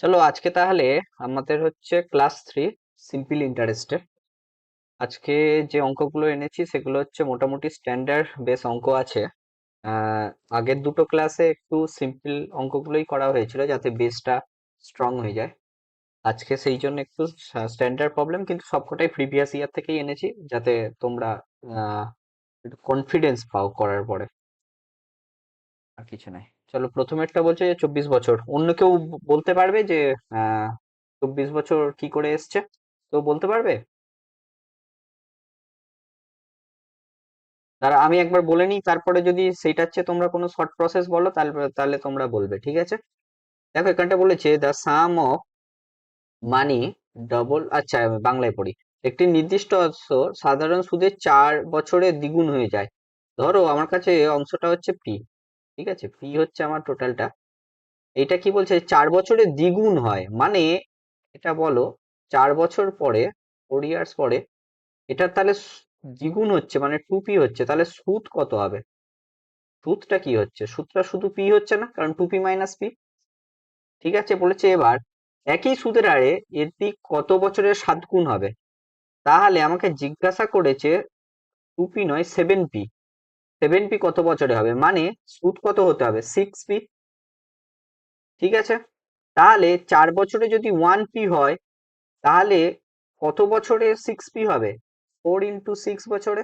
চলো আজকে তাহলে আমাদের হচ্ছে ক্লাস 3 সিম্পল ইন্টারেস্টের। আজকে যে অঙ্কগুলো এনেছি সেগুলো হচ্ছে মোটামুটি স্ট্যান্ডার্ড বেস অঙ্ক আছে। আহ আগের দুটো ক্লাসে একটু সিম্পল অঙ্কগুলোই করা হয়েছিল যাতে বেসটা স্ট্রং হয়ে যায়। আজকে সেই জন্য একটু স্ট্যান্ডার্ড প্রবলেম, কিন্তু সবকটাই প্রিভিয়াস ইয়ার থেকেই এনেছি যাতে তোমরা আহ একটু কনফিডেন্স পাও করার পরে। আর কিছু নাই। চলো, প্রথমে একটা বলছে যে 24 বছর। অন্য কেউ বলতে পারবে যে 24 বছর কি করে এসছে? তো বলতে পারবে? তারা আমি একবার বলে নিই, তারপরে যদি সেইটা হচ্ছে তোমরা কোনো শর্ট প্রসেস বলো তাহলে তাহলে তোমরা বলবে, ঠিক আছে? দেখো, এখানটা বলেছে the some of money double. আচ্ছা, আমি বাংলায় পড়ি। একটি নির্দিষ্ট অংশ সাধারণ সুদে 4 বছরে দ্বিগুণ হয়ে যায়। ধরো আমার কাছে অংশটা হচ্ছে পি, ঠিক আছে? পি হচ্ছে আমার টোটালটা। এটা কি বলছে? 4 বছরে দ্বিগুণ হয় মানে এটা বলো, 4 বছর পরে, 4 ইয়ার্স পরে এটা তাহলে দ্বিগুণ হচ্ছে মানে 2p হচ্ছে, তাহলে সুদ কত হবে? সুদটা কি হচ্ছে? সুদটা শুধু পি হচ্ছে না, কারণ 2p - p। ঠিক আছে, বলেছে এবার একই সুদের হারে এটি কত বছরের 7 গুণ হবে। তাহলে আমাকে জিজ্ঞাসা করেছে 2p নয় 7p। 7p কত বছরে হবে মানে সুদ কত হতে হবে? 6p। ঠিক আছে, তাহলে 4 বছরে যদি 1p হয় তাহলে কত বছরে 6p হবে? 4 × 6 বছরে।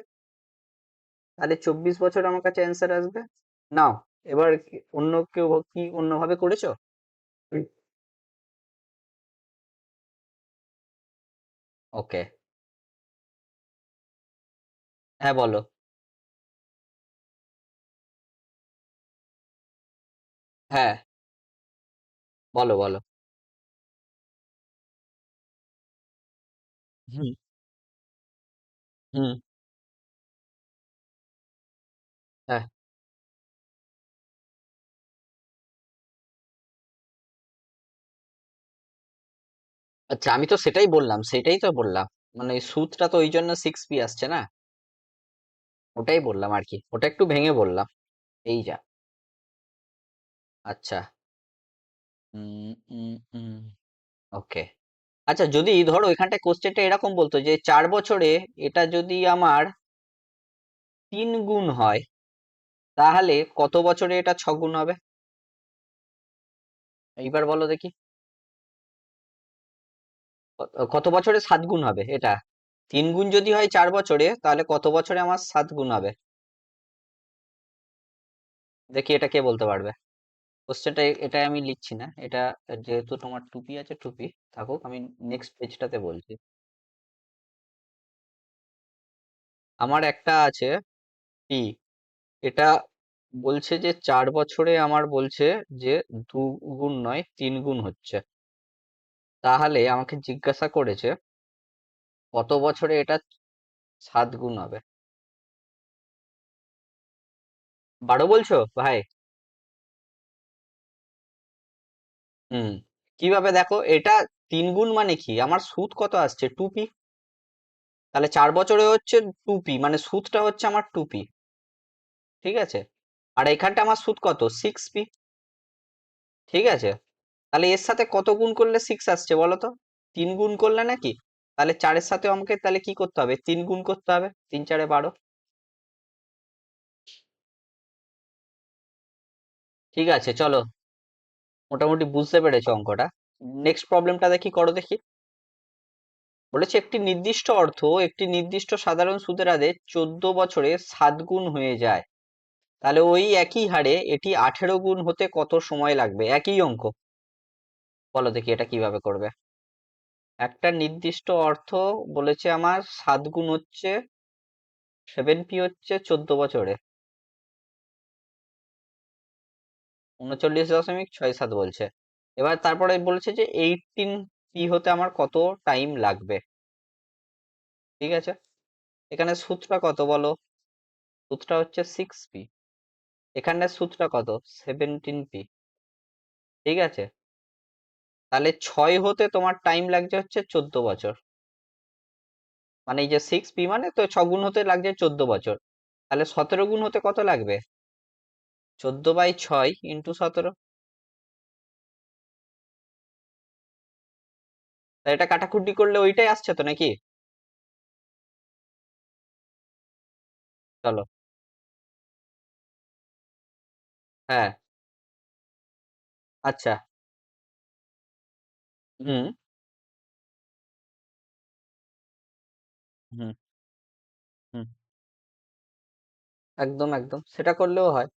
তাহলে 24 বছর আমার কাছে অ্যান্সার আসবে। নাও, এবার অন্য কেউ কি অন্যভাবে করেছো? ওকে। হ্যাঁ, বলো। হ্যাঁ, বলো বলো। হুম। হুম। হ্যাঁ। আচ্ছা, আমি তো সেটাই বললাম, সেটাই তো বললাম। মানে সুদটা তো ওই জন্য 6p আসছে না। ওটাই বললাম আর কি, ওটা একটু ভেঙে বললাম। এই যা। আচ্ছা। উম উম উম ওকে। আচ্ছা, যদি ধরো এখানটায় কোশ্চেনটা এরকম বলতো যে 4 বছরে এটা যদি আমার 3 গুণ হয় তাহলে কত বছরে এটা 6 গুণ হবে? এইবার বলো দেখি। কত বছরে 7 গুণ হবে এটা? 3 গুণ যদি হয় 4 বছরে, তাহলে কত বছরে আমার 7 গুণ হবে? দেখি, এটা কে বলতে পারবে? কোশ্চেনটা এটাই আমি লিখছি না এটা, যেহেতু তোমার টুপি আছে, টুপি থাকুক, আমি নেক্সট পেজটাতে বলছি। আমার একটা আছে পি, এটা বলছে যে 4 বছরে আমার বলছে যে 2 গুণ নয় 3 গুণ হচ্ছে। তাহলে আমাকে জিজ্ঞাসা করেছে কত বছরে এটা 7 গুণ হবে। 12 বলছো ভাই? হুম। কিভাবে দেখো এটা? 3 গুণ মানে কি, আমার সুদ কত আসছে? 2p। তাহলে 4 বছরে হচ্ছে 2p, মানে সুদটা হচ্ছে আমার 2p। ঠিক আছে, আর এখানটা আমার সুদ কত? 6p। ঠিক আছে, তাহলে এর সাথে কত গুণ করলে 6 আসছে বলো তো? 3 গুণ করলে নাকি? তাহলে 4-এর সাথে আমাকে তাহলে কি করতে হবে? 3 গুণ করতে হবে। 3 × 4 = 12। ঠিক আছে, চলো, মোটামুটি বুঝতে পেরেছো অঙ্কটা। নেক্সট প্রবলেমটা দেখি, করো দেখি। বলেছে একটি নির্দিষ্ট অর্থ একটি নির্দিষ্ট সাধারণ সুদের হারে 14 বছরে 7 গুণ হয়ে যায়। তাহলে ওই একই হারে এটি 18 গুণ হতে কত সময় লাগবে? একই অঙ্ক। বলো দেখি এটা কিভাবে করবে। একটা নির্দিষ্ট অর্থ বলেছে আমার 7 গুণ হচ্ছে, 7p হচ্ছে 14 বছরে। 39.67 বলছে। এবার তারপরে বলেছে যে 18p হতে আমার কত টাইম লাগবে। ঠিক আছে, এখানে সূত্রটা কত বলো? সূত্রটা হচ্ছে 6p। এখানে সূত্রটা কত? 17p। ঠিক আছে, তাহলে 6 হতে তোমার টাইম লাগছে হচ্ছে 14 বছর। মানে এই যে 6p মানে তো 6 গুণ হতে লাগছে 14 বছর। তাহলে 17 গুণ হতে কত লাগবে? 14/6 × 17। তা এটা কাটাকুটি করলে ওইটাই আসছে তো নাকি? চলো। হ্যাঁ। আচ্ছা। হুম। হুম। হুম। একদম একদম সেটা করলেও হয়।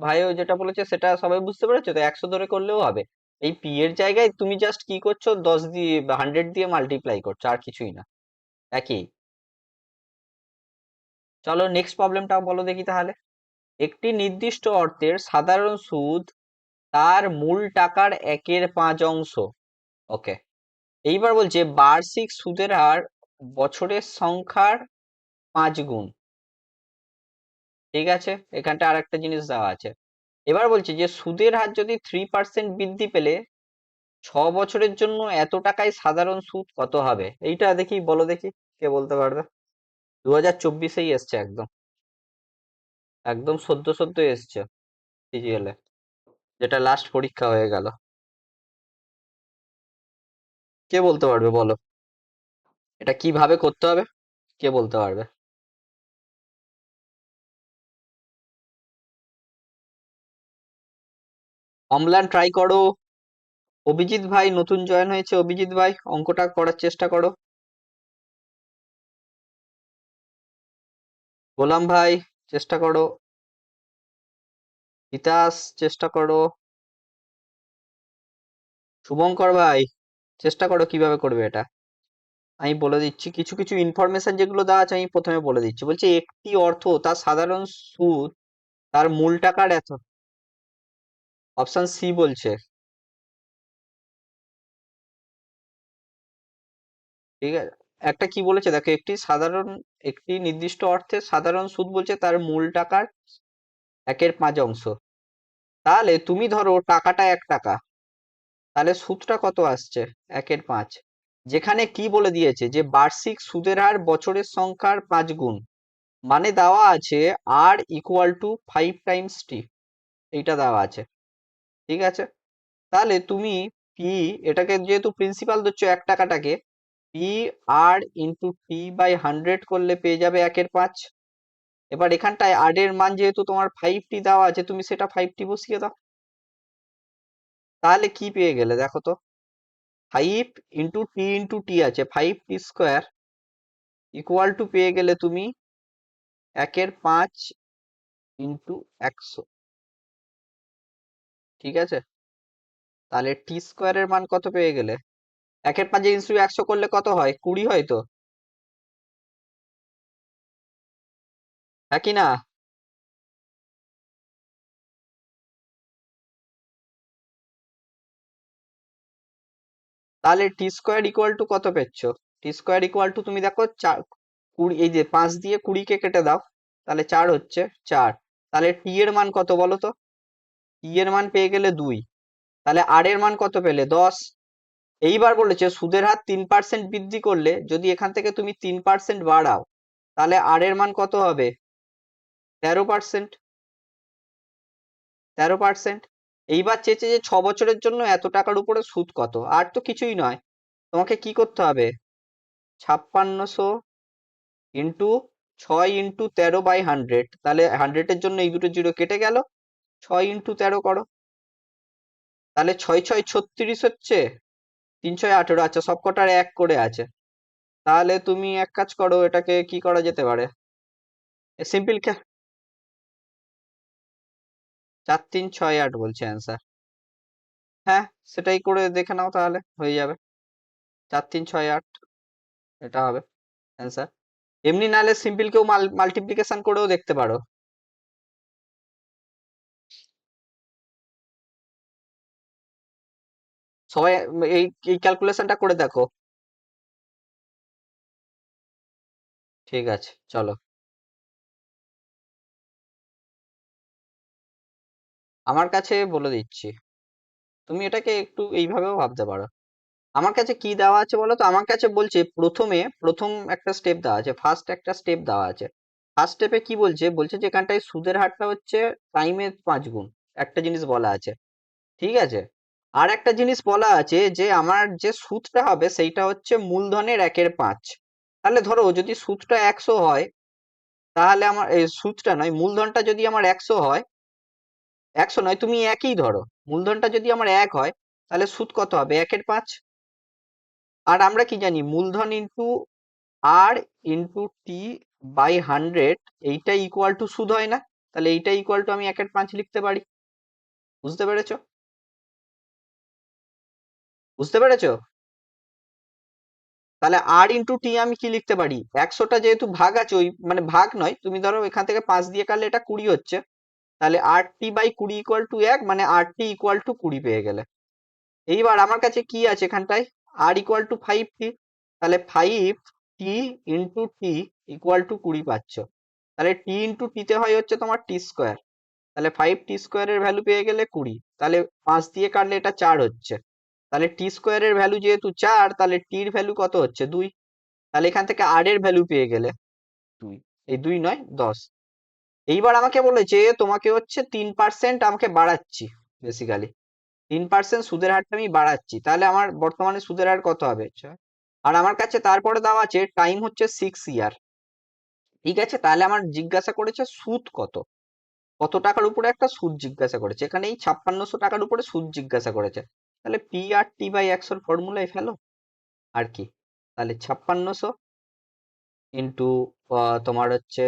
ভাইও যেটা বলেছে সেটা সবাই বুঝতে পেরেছো তো, 100 ধরে করলেও হবে। এই পি এর জায়গায় তুমি জাস্ট কি করছো, 10 দিয়ে বা 100 দিয়ে মাল্টিপ্লাই করছো, আর কিছুই না। একই। চলো নেক্সট প্রবলেমটা বলো দেখি তাহলে। একটি নির্দিষ্ট অর্থের সাধারণ সুদ তার মূল টাকার 1/5 অংশ। ওকে। এইবার বলছে বার্ষিক সুদের হার বছরের সংখ্যার 5 গুণ। ঠিক আছে, এখানটা আর একটা জিনিস দেওয়া আছে। এবার বলছে যে সুদের হার যদি 3% বৃদ্ধি পেলে 6 বছরের জন্য এত টাকায় সাধারণ সুদ কত হবে? এইটা দেখি, বলো দেখি, কে বলতে পারবে? 2024-এই এসছে একদম। একদম সদ্য সদ্য এসছে সিজিএল এ, যেটা লাস্ট পরীক্ষা হয়ে গেল। কে বলতে পারবে বলো? এটা কিভাবে করতে হবে? কে বলতে পারবে? অম্লান ট্রাই করো। অভিজিৎ ভাই নতুন জয়েন হয়েছে, অভিজিৎ ভাই অঙ্কটা করার চেষ্টা করো। গোলাম ভাই চেষ্টা করো। তিতাস চেষ্টা করো। শুভঙ্কর ভাই চেষ্টা করো, কিভাবে করবে এটা। আমি বলে দিচ্ছি কিছু কিছু ইনফরমেশন যেগুলো দেওয়া আছে, আমি প্রথমে বলে দিচ্ছি। বলছে একটি অর্থ তার সাধারণ সুদ তার মূল টাকার এত। অপশন সি বলছে। ঠিক আছে। একটা কি বলেছে দেখো, একটি নির্দিষ্ট অর্থের সাধারণ সুদ বলছে তার মূল টাকার 1/5 অংশ। তাহলে তুমি ধরো টাকাটা 1 টাকা, তাহলে সুদটা কত আসছে? 1/5। যেখানে কি বলে দিয়েছে যে বার্ষিক সুদের হার বছরের সংখ্যার 5 গুণ, মানে দেওয়া আছে R=5 টাইমস টি, এইটা দেওয়া আছে। ঠিক আছে। তাহলে তুমি পি, এটাকে যেহেতু প্রিন্সিপাল ধরছো 1 টাকাটাকে, P/T/100 করলে পেয়ে যাবে 1/5। এবার এখানটায় আর এর মান যেহেতু তোমার 5T দেওয়া আছে, তুমি সেটা 5T বসিয়ে দাও। তাহলে কি পেয়ে গেলে দেখো তো, 5 × T × T আছে, 5T² ইকুয়াল টু পেয়ে গেলে তুমি 1/5 × 100। ঠিক আছে। তাহলে T² এর মান কত পেয়ে গেলে? 1/5 × 100 করলে কত হয়? 20 হয় তো, একই না? তাহলে T² ইকুয়াল টু কত পেচ্ছ? T² ইকুয়াল টু তুমি দেখো 20, এই যে 5 দিয়ে 20 কে কেটে দাও, তাহলে 4 হচ্ছে। 4। তাহলে টি এর মান কত বলো তো? টি এর মান পেয়ে গেলে 2। তাহলে আর এর মান কত পেলে? 10। এইবার বলেছে সুদের হার 3% বৃদ্ধি করলে যদি এখান থেকে তুমি 3% বাড়াও, তাহলে আর এর মান কত হবে? 13%। 13%। এইবার চেয়েছে যে 6 বছরের জন্য এত টাকার উপরে সুদ কত। আর তো কিছুই নয়, তোমাকে কি করতে হবে? 5600 ইন্টু 6 × 13/100, তাহলে 100-এর জন্য এই দুটো জিরো কেটে গেল। 6 × 13 করো, তাহলে 6 6 36 হচ্ছে। 3 6 18, আচ্ছা সব কটার 1 করে আছে। তাহলে তুমি এক কাজ করো, এটাকে কি করা যেতে পারে? সিম্পল। 4 3 6 8 বলছে অ্যান্সার। হ্যাঁ, সেটাই করে দেখে নাও, তাহলে হয়ে যাবে। 4 3 6 8 এটা হবে অ্যান্সার। এমনি নাহলে সিম্পল কেউ মাল্টিপ্লিকেশন করেও দেখতে পারো। সবাই এই এই ক্যালকুলেশনটা করে দেখো। ঠিক আছে চলো। আমার কাছে বলে দিচ্ছি, তুমি এটাকে একটু এইভাবেও ভাবতে পারো। আমার কাছে কি দেওয়া আছে বলো তো? আমার কাছে বলছে প্রথম একটা স্টেপ দেওয়া আছে, ফার্স্ট একটা স্টেপ দেওয়া আছে। ফার্স্ট স্টেপে কি বলছে? বলছে যে এখানটায় সুদের হারটা হচ্ছে টাইমের 5 গুণ, একটা জিনিস বলা আছে। ঠিক আছে। আর একটা জিনিস বলা আছে যে আমার যে সুদটা হবে সেইটা হচ্ছে মূলধনের 1/5। তাহলে ধরো যদি সুদটা 100 হয়, তাহলে আমার এই সুদটা নয়, মূলধনটা যদি আমার 100 হয়, 100 নয়, তুমি একই ধরো, মূলধনটা যদি আমার 1 হয়, তাহলে সুদ কত হবে? 1/5। আর আমরা কি জানি, মূলধন into R into T by 100, এইটা ইকুয়াল টু সুদ হয় না? তাহলে এইটা ইকুয়াল টু আমি 1/5 লিখতে পারি। বুঝতে পেরেছো? বুঝতে পেরেছো? তাহলে আর ইন্টু টি আমি কি লিখতে পারি? 100টা যেহেতু ভাগ আছে, ওই মানে ভাগ নয়, তুমি ধরো এখান থেকে 5 দিয়ে কাটলে এটা 20 হচ্ছে, তাহলে 8t/20 ইকুয়াল টু 1, মানে 8t ইকুয়াল টু 20 পেয়ে গেলে। এইবার আমার কাছে কি আছে এখানটায়? আর ইকুয়াল টু 5t, তাহলে 5t into T equal to 20 পাচ্ছ। তাহলে টি ইন্টু টিতে হয় হচ্ছে তোমার টি স্কোয়ার, তাহলে 5t স্কোয়ারের ভ্যালু পেয়ে গেলে 20, তাহলে 5 দিয়ে কাটলে এটা 4 হচ্ছে, তাহলে টি স্কোয়ারের ভ্যালু যেহেতু 4, তাহলে টির ভ্যালু কত হচ্ছে? 2। তাহলে এখান থেকে আর এর ভ্যালু পেয়ে গেলে 2, এই 2 নয় 10। এইবার আমাকে বলেছে তোমাকে হচ্ছে 3% আমাকে বাড়াচ্ছি, বেসিক্যালি 3% সুদের হারটা আমি বাড়াচ্ছি, তাহলে আমার বর্তমানে সুদের হার কত হবে? আর আমার কাছে তারপরে দেওয়া আছে টাইম হচ্ছে 6 ইয়ার। ঠিক আছে, তাহলে আমার জিজ্ঞাসা করেছে সুদ কত, কত টাকার উপরে একটা সুদ জিজ্ঞাসা করেছে, এখানে এই 5600 টাকার উপরে সুদ জিজ্ঞাসা করেছে। তাহলে পি আর টি বাই 100 ফর্মুলায় ফেলো, আর কি, তাহলে 5600 ইন্টু তোমার হচ্ছে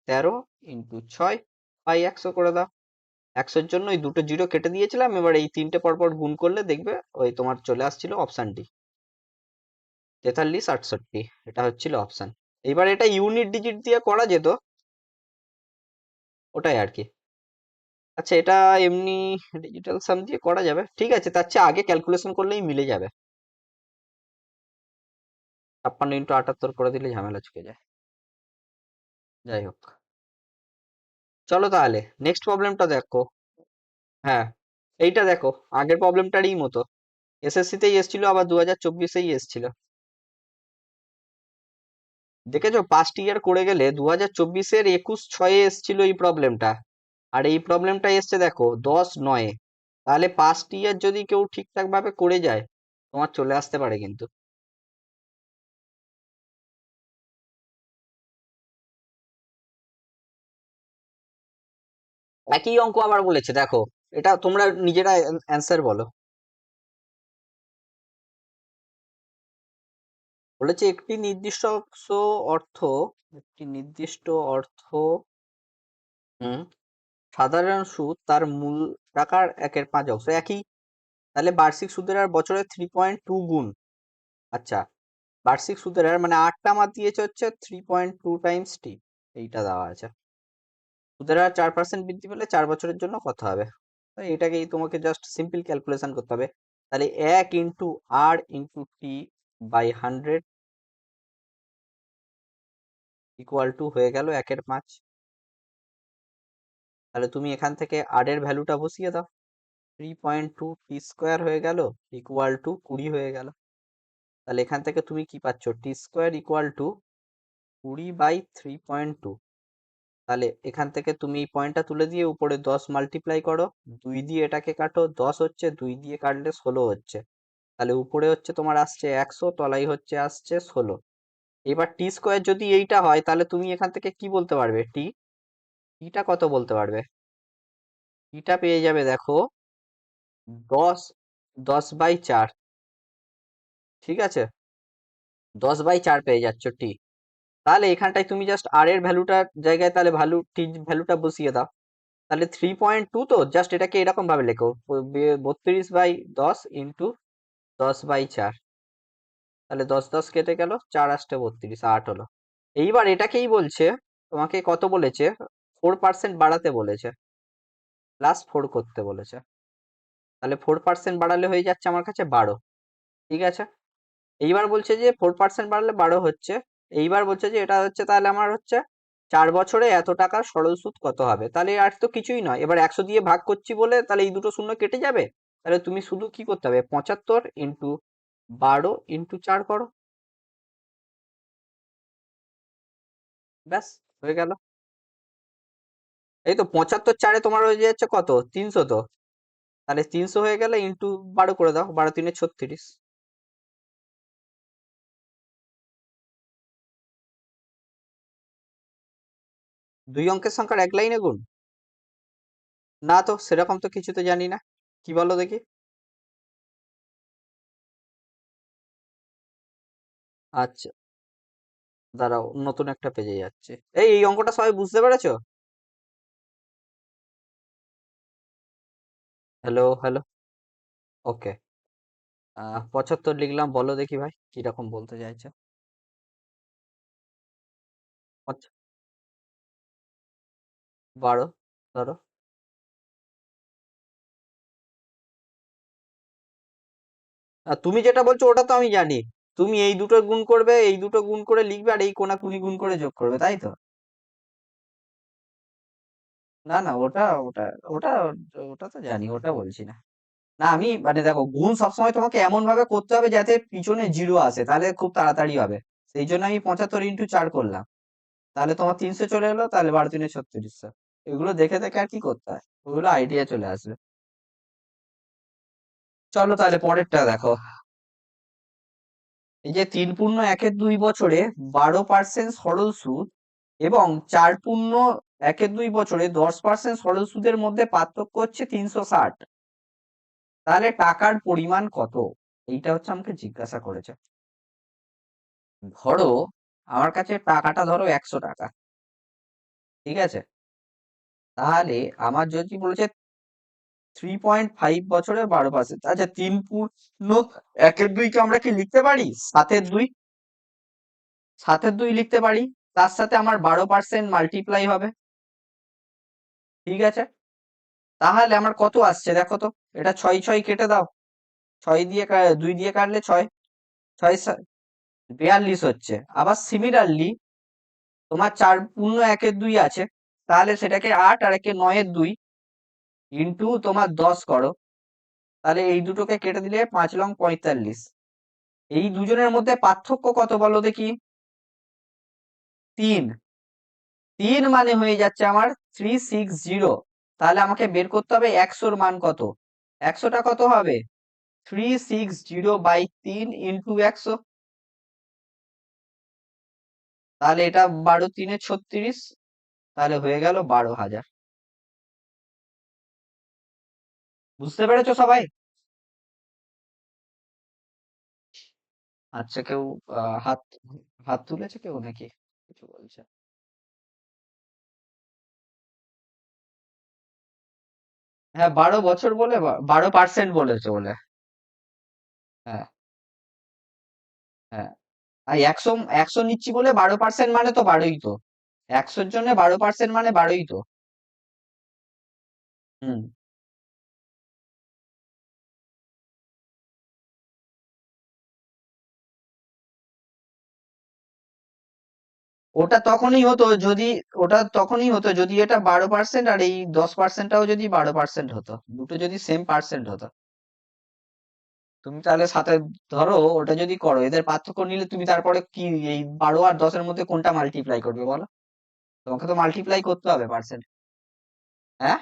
13 ইন্টু 6 বাই 100 করে দাও। 100-র জন্য ওই দুটো জিরো কেটে দিয়েছিলাম, এবার এই তিনটে পরপর গুণ করলে দেখবে ওই তোমার চলে আসছিল অপশানটি 4368, এটা হচ্ছিল অপশান। এবার এটা ইউনিট ডিজিট দিয়ে করা যেত, ওটাই আর কি। আচ্ছা, এটা এমনি ডিজিটাল সাম দিয়ে করা যাবে, ঠিক আছে, তার চেয়ে আগে ক্যালকুলেশন করলেই মিলে যাবে। 56 × 78 করে দিলে ঝামেলা চুকে যায়। যাই হোক, চলো তাহলে নেক্সট প্রবলেমটা দেখো। হ্যাঁ, এইটা দেখো, আগের প্রবলেমটারই মতো, এসএসসি তেই এসেছিল, আবার 2024-এই এসেছিল। দেখেছো, পাস্ট ইয়ার করে গেলে 2024-এর 21/6 এসেছিল এই প্রবলেমটা, আর এই প্রবলেমটা এসছে দেখো 10/9। তাহলে পাস্ট ইয়ার যদি কেউ ঠিকঠাক ভাবে করে যায়, তোমার চলে আসতে পারে কিন্তু। একই অঙ্ক আবার বলেছে দেখো, এটা তোমরা নিজেরা অ্যান্সার বলো। বলেছে অর্থ একটি নির্দিষ্ট অর্থ, হুম, সাধারণ সুদ তার মূল টাকার 1/5 একই, তাহলে বার্ষিক সুদের হার বছরে 3.2 গুণ। আচ্ছা, বার্ষিক সুদের হার মানে 8টা আমার দিয়েছে হচ্ছে 3.2 টাইমস টি, এইটা দেওয়া আছে। সুদের হার 4% বৃদ্ধি পেলে 4 বছরের জন্য কত হবে? তো এটাকেই তোমাকে জাস্ট সিম্পল ক্যালকুলেশন করতে হবে। তাহলে 1 × R × T/100 ইকুয়াল টু হয়ে গেল 1/5। তাহলে তুমি এখান থেকে আর এর ভ্যালুটা বসিয়ে দাও, 3.2 টি স্কোয়ার হয়ে গেল ইকুয়াল টু 20 হয়ে গেল। তাহলে এখান থেকে তুমি কি পাচ্ছ? টি স্কোয়ার ইকুয়াল টু 20/3.2। তাহলে এখান থেকে তুমি এই পয়েন্টটা তুলে দিয়ে উপরে 10 মাল্টিপ্লাই করো, 2 দিয়ে এটাকে কাটো, 10 হচ্ছে, 2 দিয়ে কাটলে 16 হচ্ছে। তাহলে উপরে হচ্ছে তোমার আসছে 100, তলায় হচ্ছে আসছে 16। এবার টি স্কোয়ার যদি এইটা হয়, তাহলে তুমি এখান থেকে কি বলতে পারবে? টিটা কত বলতে পারবে? টিটা পেয়ে যাবে দেখো 10, 10/4। ঠিক আছে, 10/4 পেয়ে যাচ্ছ টি। তাহলে এখানটায় তুমি জাস্ট আর এর ভ্যালুটার জায়গায় তাহলে টি ভ্যালুটা বসিয়ে দাও। তাহলে 3.2, তো জাস্ট এটাকে এরকম ভাবে লেখো, 32/10 ইন্টু 10/4। তাহলে 10 10 কেটে গেল, 4 × 8 = 32, 8 হলো। এইবার এটাকেই বলছে, তোমাকে কত বলেছে? 4% বাড়াতে বলেছে, +4 করতে বলেছে। তাহলে 4% বাড়ালে হয়ে যাচ্ছে আমার কাছে 12। ঠিক আছে, এইবার বলছে যে 4% বাড়লে 12 হচ্ছে। এইবার বলছে যে এটা হচ্ছে, তাহলে আমার হচ্ছে 4 বছরে এত টাকার সরল সুদ কত হবে? তাহলে আর তো কিছুই নয়, এবার 100 দিয়ে ভাগ করছি বলে তাহলে এই দুটো শূন্য কেটে যাবে। তাহলে তুমি শুধু কি করতে হবে? 75 ইন্টু 12 × 4 করো, ব্যাস, হয়ে গেল। এই তো 75 4-এ তোমার হয়ে যাচ্ছে কত? 300 তো। তাহলে 300 হয়ে গেলে ইন্টু 12 করে দাও, 12×3 = 36। দুই অঙ্কের সংখ্যার এক লাইনে গুণ? না তো, সেরকম তো কিছু তো জানি না, কি বলো দেখি। আচ্ছা, দাঁড়াও, নতুন একটা পেজে যাচ্ছে। এই অঙ্কটা সবাই বুঝতে পেরেছো? Hello hello. ওকে। 75 লিখলাম, বলো দেখি ভাই কিরকম বলতে চাইছে। আচ্ছা, 12 ধরো। তুমি যেটা বলছো ওটা তো আমি জানি। তুমি এই দুটো গুণ করবে, এই দুটো গুণ করে লিখবে, আর এই কোনাকুনি গুণ করে যোগ করবে, তাই তো? না না, ওটা ওটা ওটা ওটা তো জানি, ওটা বলছি না। না, আমি মানে দেখো, গুণ সবসময় তোমাকে এমন ভাবে করতে হবে যাতে পিছনে জিরো আসে, তাহলে খুব তাড়াতাড়ি হবে। সেই জন্য আমি 75×4 করলাম। তাহলে তোমার 300 চলে এলো, তাহলে 12×3 = 36। এগুলো দেখে দেখে আর কি করতে হয়, ওগুলো আইডিয়া চলে আসবে। চলো তাহলে পরেরটা দেখো। এই যে 3+1 2 বছরে 12% সরল সুদ এবং 4+1 2 বছরে 10% সরল সুদের মধ্যে পার্থক্য হচ্ছে 360। তাহলে টাকার পরিমাণ কত? এইটা হচ্ছে আমাকে জিজ্ঞাসা করেছে। ধরো আমার কাছে টাকাটা ধরো 100 টাকা, ঠিক আছে? তাহলে আমার যদি বলেছে 3.5 বছরে 12%, আচ্ছা 3+1 2 কে আমরা কি লিখতে পারি 7-এর 2? 7-এর 2 লিখতে পারি। তার সাথে আমার 12% মাল্টিপ্লাই হবে, ঠিক আছে? তাহলে আমার কত আসছে দেখো তো। এটা 6 6 কেটে দাও, 2 দিয়ে কাটলে 6, 6 42 হচ্ছে। আবার সিমিলারলি তোমার 4×1 2 আছে, তাহলে সেটাকে 8 আর একে 9-এর 2 ইন্টু তোমার 10 করো। তাহলে এই দুটোকে কেটে দিলে 5 লং 45। এই দুজনের মধ্যে পার্থক্য কত বলো দেখি? 3। 3 মানে হয়ে যাচ্ছে আমার 360। তাহলে আমাকে বের করতে হবে 100-র মান কত। 100টা কত হবে? 360/3 × 100। তাহলে এটা 12×3 = 36। তাহলে হয়ে গেল 12,000। বুঝতে পেরেছো সবাই? আচ্ছা, কেউ হাত হাত তুলেছে কেউ নাকি কিছু বলছে? হ্যাঁ, 12 বছর বলে 12% বলেছে বলে। হ্যাঁ, হ্যাঁ। আর 100 100 নিচ্ছি বলে 12% মানে তো 12ই তো। 100-র জন্য 12% মানে 12ই তো। হুম। ওটা তখনই হতো যদি এটা 12% আর এই 10%টাও যদি 12% হতো, দুটো যদি সেম পার্সেন্ট হতো। তুমি তাহলে সাথে ধরো ওটা যদি করো, এদের পার্থক্য নিলে তুমি তারপরে কি এই 12 আর 10-এর মধ্যে কোনটা মাল্টিপ্লাই করবে বলো? তোমাকে তো মাল্টিপ্লাই করতে হবে পার্সেন্ট। হ্যাঁ,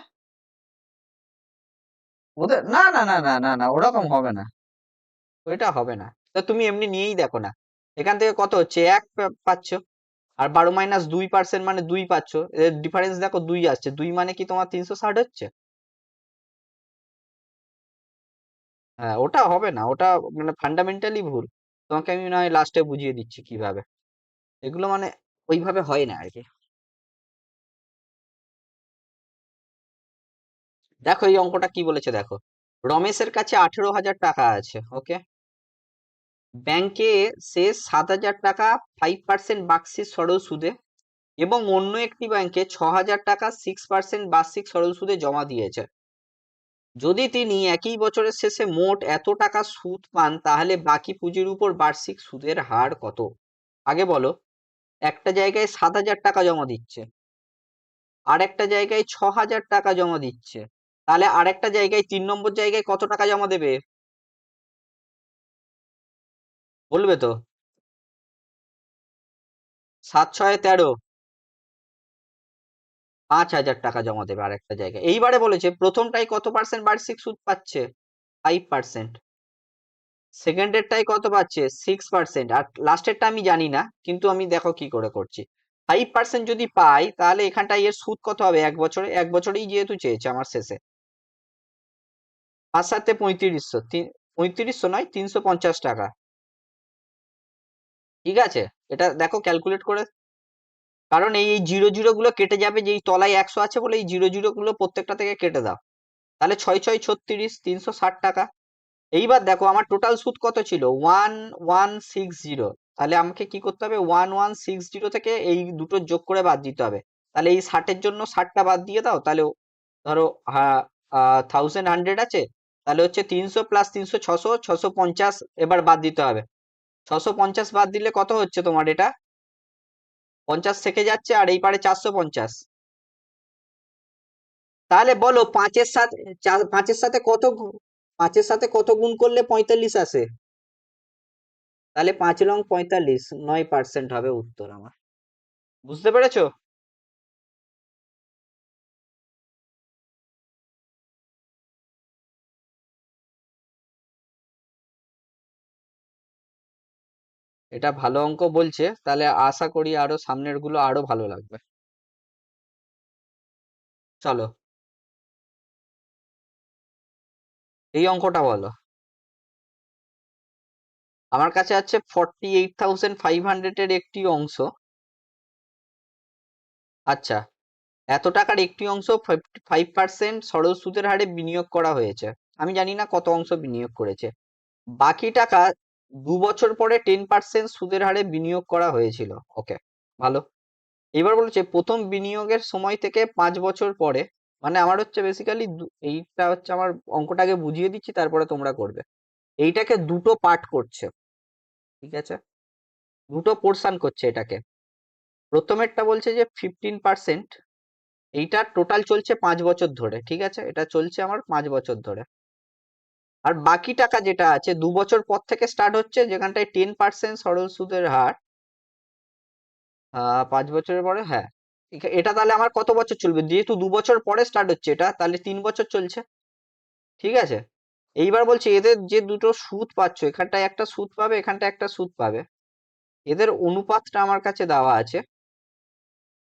ওদের না না না না না না, ওরকম হবে না। ওইটা হবে না। তা তুমি এমনি নিয়েই দেখো না, এখান থেকে কত হচ্ছে, 1 পাচ্ছ। আর 12-2% মানে 2 পাচ্ছ। এর ডিফারেন্স দেখো, 2 আসছে, 2 মানে কি তোমার 360 হচ্ছে? হ্যাঁ, ওটা হবে না, ওটা মানে ফান্ডামেন্টালি ভুল। তোমাকে আমি না হয় লাস্টে বুঝিয়ে দিচ্ছি কিভাবে। এগুলো মানে ওইভাবে হয় না আর কি। দেখো এই অঙ্কটা কি বলেছে দেখো। রমেশের কাছে 18,000 টাকা আছে, ওকে। ব্যাংকে সে 7,000 টাকা 5% বার্ষিক সরল সুদে এবং অন্য একটি ব্যাংকে 6,000 টাকা 6% বার্ষিক সরল সুদে জমা দিয়েছে। যদি তিনি একই বছরের শেষে মোট এত টাকা সুদ পান, তাহলে বাকি পুঁজির উপর বার্ষিক সুদের হার কত? আগে বলো, একটা জায়গায় 7,000 টাকা জমা দিচ্ছে, আর একটা জায়গায় 6,000 টাকা জমা দিচ্ছে, তাহলে আরেকটা জায়গায় 3 নম্বর জায়গায় কত টাকা জমা দেবে? বলবে তো? 7 6 13। 5,000 টাকা জমা দেবে আরেকটা জায়গায়। এইবারে বলেছে প্রথমটাই কত পার্সেন্ট বার্ষিক সুদ পাচ্ছে? 5%। সেকেন্ডেরটাই কত পাচ্ছে? 6%। আর লাস্টেরটা আমি জানি না, কিন্তু আমি দেখো কি করে করছি। 5% যদি পাই তাহলে এখানটায় এর সুদ কত হবে এক বছরে? এক বছরেই যেহেতু চেয়েছে আমার শেষে, 5 7 3500, 3500 নয়, 350 টাকা। ঠিক আছে, এটা দেখো ক্যালকুলেট করে। কারণ এই এই জিরো জিরো গুলো কেটে যাবে, যেই তলায় 100 আছে বলে এই জিরো জিরো গুলো প্রত্যেকটা থেকে কেটে দাও। তাহলে 6 6 36, 360 টাকা। এইবার দেখো আমার টোটাল সুদ কত ছিল? 1160। তাহলে আমাকে কি করতে হবে? 1160 থেকে এই দুটো যোগ করে বাদ দিতে হবে। তাহলে এই 60-এর জন্য 60টা বাদ দিয়ে দাও। তাহলে ধরো, হ্যাঁ, 1100 আছে। তাহলে হচ্ছে 300 প্লাস 300, 600, 650 এবার বাদ দিতে হবে। 650 বাদ দিলে কত হচ্ছে তোমার এটা? 50 থেকে যাচ্ছে, আর এই পারে 450। তাহলে বলো, পাঁচের সাথে কত 5-এর সাথে কত গুণ করলে 45 আসে? তাহলে 5 লং 45, 9% হবে উত্তর আমার। বুঝতে পেরেছো? এটা ভালো অঙ্ক বলছে, তাহলে আশা করি আরো সামনের গুলো আরো ভালো লাগবে। চলো, এই অঙ্কটা বলো। আমার কাছে আছে 48,500 এর একটি অংশ। আচ্ছা, এত টাকার একটি অংশ 5% সরল সুদের হারে বিনিয়োগ করা হয়েছে। আমি জানি না কত অংশ বিনিয়োগ করেছে। বাকি টাকা 2 বছর পরে 10% সুদের হারে বিনিয়োগ করা হয়েছিল। ওকে, ভালো। এবার বলেছে প্রথম বিনিয়োগের সময় থেকে 5 বছর পরে, মানে আমার হচ্ছে বেসিক্যালি এইটা হচ্ছে আমার অঙ্কটাকে বুঝিয়ে দিচ্ছি, তারপরে তোমরা করবে। এইটাকে দুটো পার্ট করছে, ঠিক আছে? দুটো পোর্শন করছে এটাকে। প্রথমেরটা বলছে যে 15%, এইটা টোটাল চলছে 5 বছর ধরে, ঠিক আছে? এটা চলছে আমার 5 বছর ধরে। আর বাকি টাকা যেটা আছে 2 বছর পর থেকে স্টার্ট হচ্ছে, যেখানটায় 10% সরল সুদের হার। 5 বছরের পরে, হ্যাঁ। এটা তাহলে আমার কত বছর চলবে? যেহেতু 2 বছর পরে স্টার্ট হচ্ছে এটা, তাহলে 3 বছর চলছে। ঠিক আছে, এইবার বলছে এদের যে দুটো সুদ পাচ্ছ, এখানটায় একটা সুদ পাবে, এখানটায় একটা সুদ পাবে। এদের অনুপাতটা আমার কাছে দেওয়া আছে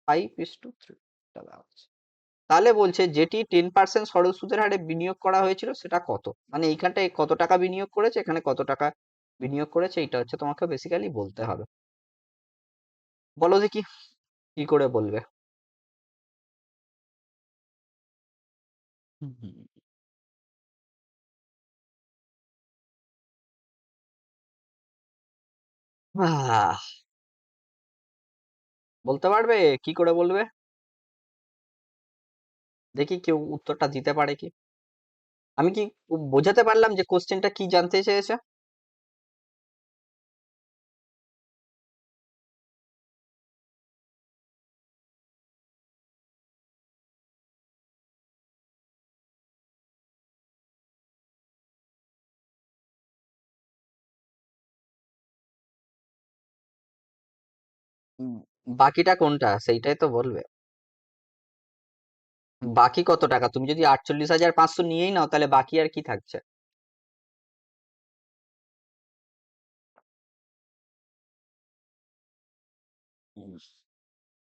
5:3 দেওয়া আছে। তাহলে বলছে যেটি 10% সরল সুদের হারে বিনিয়োগ করা হয়েছিল সেটা কত, মানে এইখানটায় কত টাকা বিনিয়োগ করেছে, এখানে কত টাকা বিনিয়োগ করেছে, এটা হচ্ছে তোমাকে বেসিক্যালি বলতে হবে। বলো দেখি কি করে বলবে। হুম, হুম। আহ, বলতে পারবে? কি করে বলবে? দেখি কেউ উত্তরটা দিতে পারে কি। আমি কি বোঝাতে পারলাম যে কোশ্চেনটা কি জানতে চেয়েছে? উম, বাকিটা কোনটা সেইটাই তো বলবে। বাকি কত টাকা? তুমি যদি 48,500 নিয়েই নাও, তাহলে বাকি আর কি থাকছে? হুম।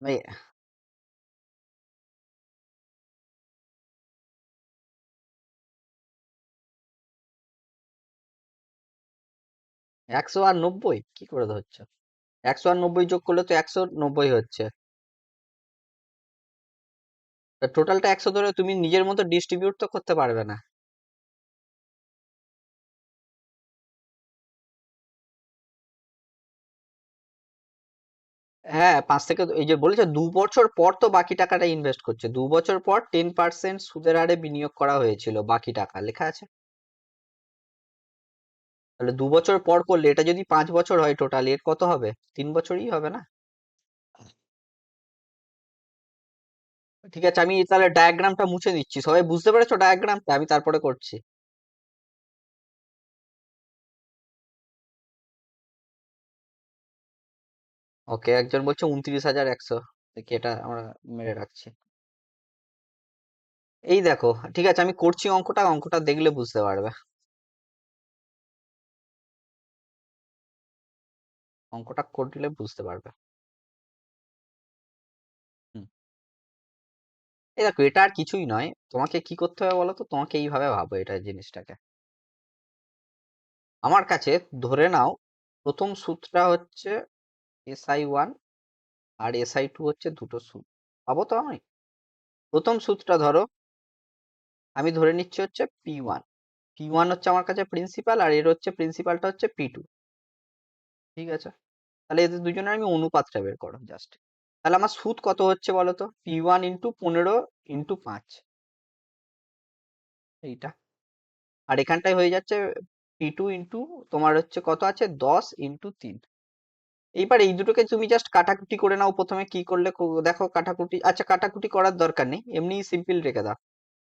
এই 190 কি করে ধরছো? 190 যোগ করলে তো 190 হচ্ছে। টোটালটা 100 ধরে তুমি নিজের মতো ডিস্ট্রিবিউট তো করতে পারবে না। হ্যাঁ, 5 থেকে এই যে বলেছে 2 বছর পর তো বাকি টাকাটা ইনভেস্ট করছে, 2 বছর পর 10% সুদের হারে বিনিয়োগ করা হয়েছিল, বাকি টাকা লেখা আছে। তাহলে 2 বছর পর করলে, এটা যদি 5 বছর হয় টোটাল, এর কত হবে? 3 বছরই হবে না? ঠিক আছে, আমি তাহলে ডায়াগ্রামটা মুছে দিচ্ছি। সবাই বুঝতে পেরেছো ডায়াগ্রামটা? আমি তারপরে করছি। ওকে, একজন বলছে 29,100। দেখি এটা আমরা মেরে রাখছি। এই দেখো, ঠিক আছে আমি করছি অঙ্কটা, অঙ্কটা দেখলে বুঝতে পারবে, অঙ্কটা করলে বুঝতে পারবে। হুম। এই দেখো, এটা আর কিছুই নয়, তোমাকে কি করতে হবে বলো তো, তোমাকে এইভাবে ভাবো এটা জিনিসটাকে। আমার কাছে ধরে নাও প্রথম সূত্রটা হচ্ছে SI1 আর SI2 হচ্ছে দুটো সূত্র, পাবো তো আমি। প্রথম সূত্রটা ধরো, আমি ধরে নিচ্ছি হচ্ছে P1, P1 হচ্ছে আমার কাছে প্রিন্সিপাল, আর এর হচ্ছে প্রিন্সিপালটা হচ্ছে P2, ঠিক আছে। তাহলে এদের দুজনের আমি অনুপাতটা বের করো জাস্ট। তাহলে আমার সুদ কত হচ্ছে বলো তো, P1 ইন্টু 15 ইন্টু 5, এইটা। আর এখানটায় হয়ে যাচ্ছে P2 ইন্টু তোমার হচ্ছে কত আছে 10 ইন্টু 3। এইবার এই দুটোকে তুমি জাস্ট কাটাকুটি করে নাও, প্রথমে কি করলে দেখো কাটাকুটি, আচ্ছা কাটাকুটি করার দরকার নেই, এমনি সিম্পল রেখে দাও।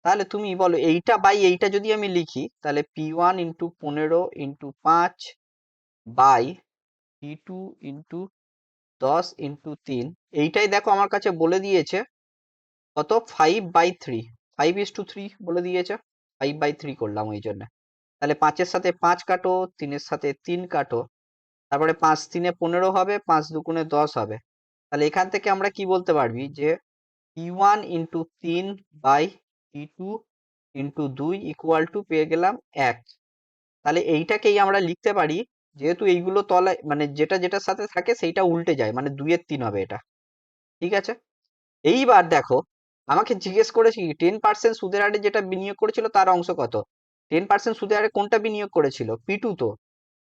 তাহলে তুমি বলো এইটা বাই এইটা যদি আমি লিখি, তাহলে P1 into 15 into 5 by P2 into 10 into 3, এইটাই দেখো আমার কাছে বলে দিয়েছে কত, 5/3, 5:3 বলে দিয়েছে, 5/3 করলাম ওই জন্য। তাহলে 5-এর সাথে 5 কাটো, 3-এর সাথে 3 কাটো, তারপরে 5×3 15 হবে, 5×2 10 হবে। তাহলে এখান থেকে আমরা কি বলতে পারবি যে P1 into 3 by P2 into 2 equal to পেয়ে গেলাম 1। তাহলে এইটাকেই আমরা লিখতে পারি, যেহেতু এইগুলো তলায় মানে যেটা যেটার সাথে থাকে সেইটা উল্টে যায়, মানে 2-এর 3 হবে এটা, ঠিক আছে। এইবার দেখো, আমাকে জিজ্ঞেস করেছি 10% সুদের হারে যেটা বিনিয়োগ করেছিল তার অংশ কত, 10% সুদের হারে কোনটা বিনিয়োগ করেছিল, P2 তো।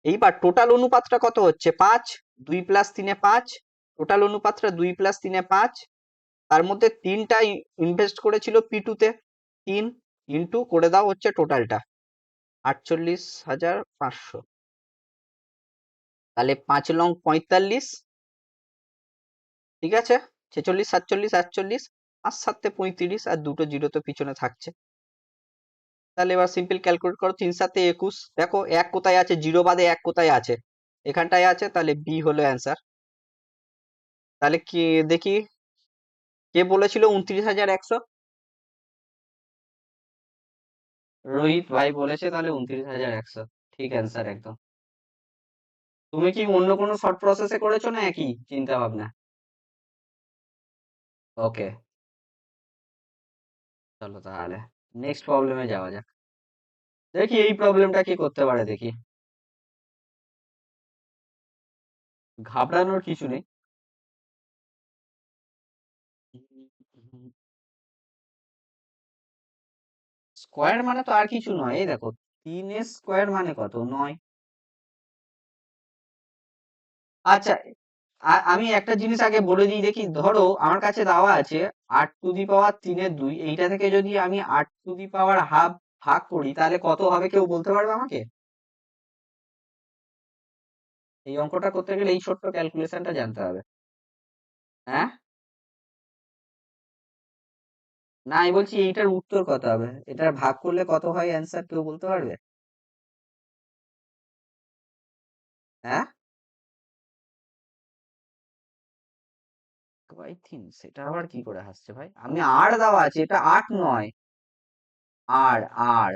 এইবার টোটাল অনুপাতটা কত হচ্ছে 5, 2 প্লাস 3-এ 5, টোটাল অনুপাতটা 2 প্লাস 3-এ 5, তার মধ্যে 3টা ইনভেস্ট করেছিল P2 তে, 3 ইন্টু করে দাও হচ্ছে টোটালটা 48,500। তাহলে 5 লং 45, ঠিক আছে, 46, 47, 48, 5 7 35, আর দুটো জিরো তো পিছনে থাকছে। তাহলে এবার সিম্পল ক্যালকুলেট করো, 3 7 21, দেখো এক কোথায় আছে, জিরো বাদে এক কোথায় আছে, এখানটায় আছে, তাহলে বি হলো অ্যান্সার। তাহলে কি দেখি, কে বলেছিল 29,100? রোহিত ভাই বলেছে, তাহলে 29,100 ঠিক অ্যান্সার একদম। তুমি কি অন্য কোনো শর্ট প্রসেসে করেছো না একই চিন্তা ভাবনা? ওকে, চলো তাহলে নেক্সট প্রবলেমে যাওয়া যাক। দেখি এই প্রবলেমটা কি করতে পারে দেখি। ঘাবড়ানোর কিছু নেই। স্কোয়ার মানে তো আর কিছু নয়, এই দেখো 3 স্কোয়ার মানে কত, 9। আচ্ছা, আমি একটা জিনিস আগে বলে দিই দেখি, ধরো আমার কাছে দেওয়া আছে 8^3 এইটা থেকে যদি আমি 8^½ ভাগ করি তাহলে কত হবে, কেউ বলতে পারবে আমাকে? এই অঙ্কটা করতে গেলে এই ছোট্ট ক্যালকুলেশনটা জানতে হবে। হ্যাঁ, না আমি বলছি এইটার উত্তর কত হবে, এটার ভাগ করলে কত হয় অ্যান্সার, কেউ বলতে পারবে? হ্যাঁ, 1/3, সেটা আবার কি করে আসছে ভাই, আমি আর দেওয়া আছে, এটা 8 নয়, আর আর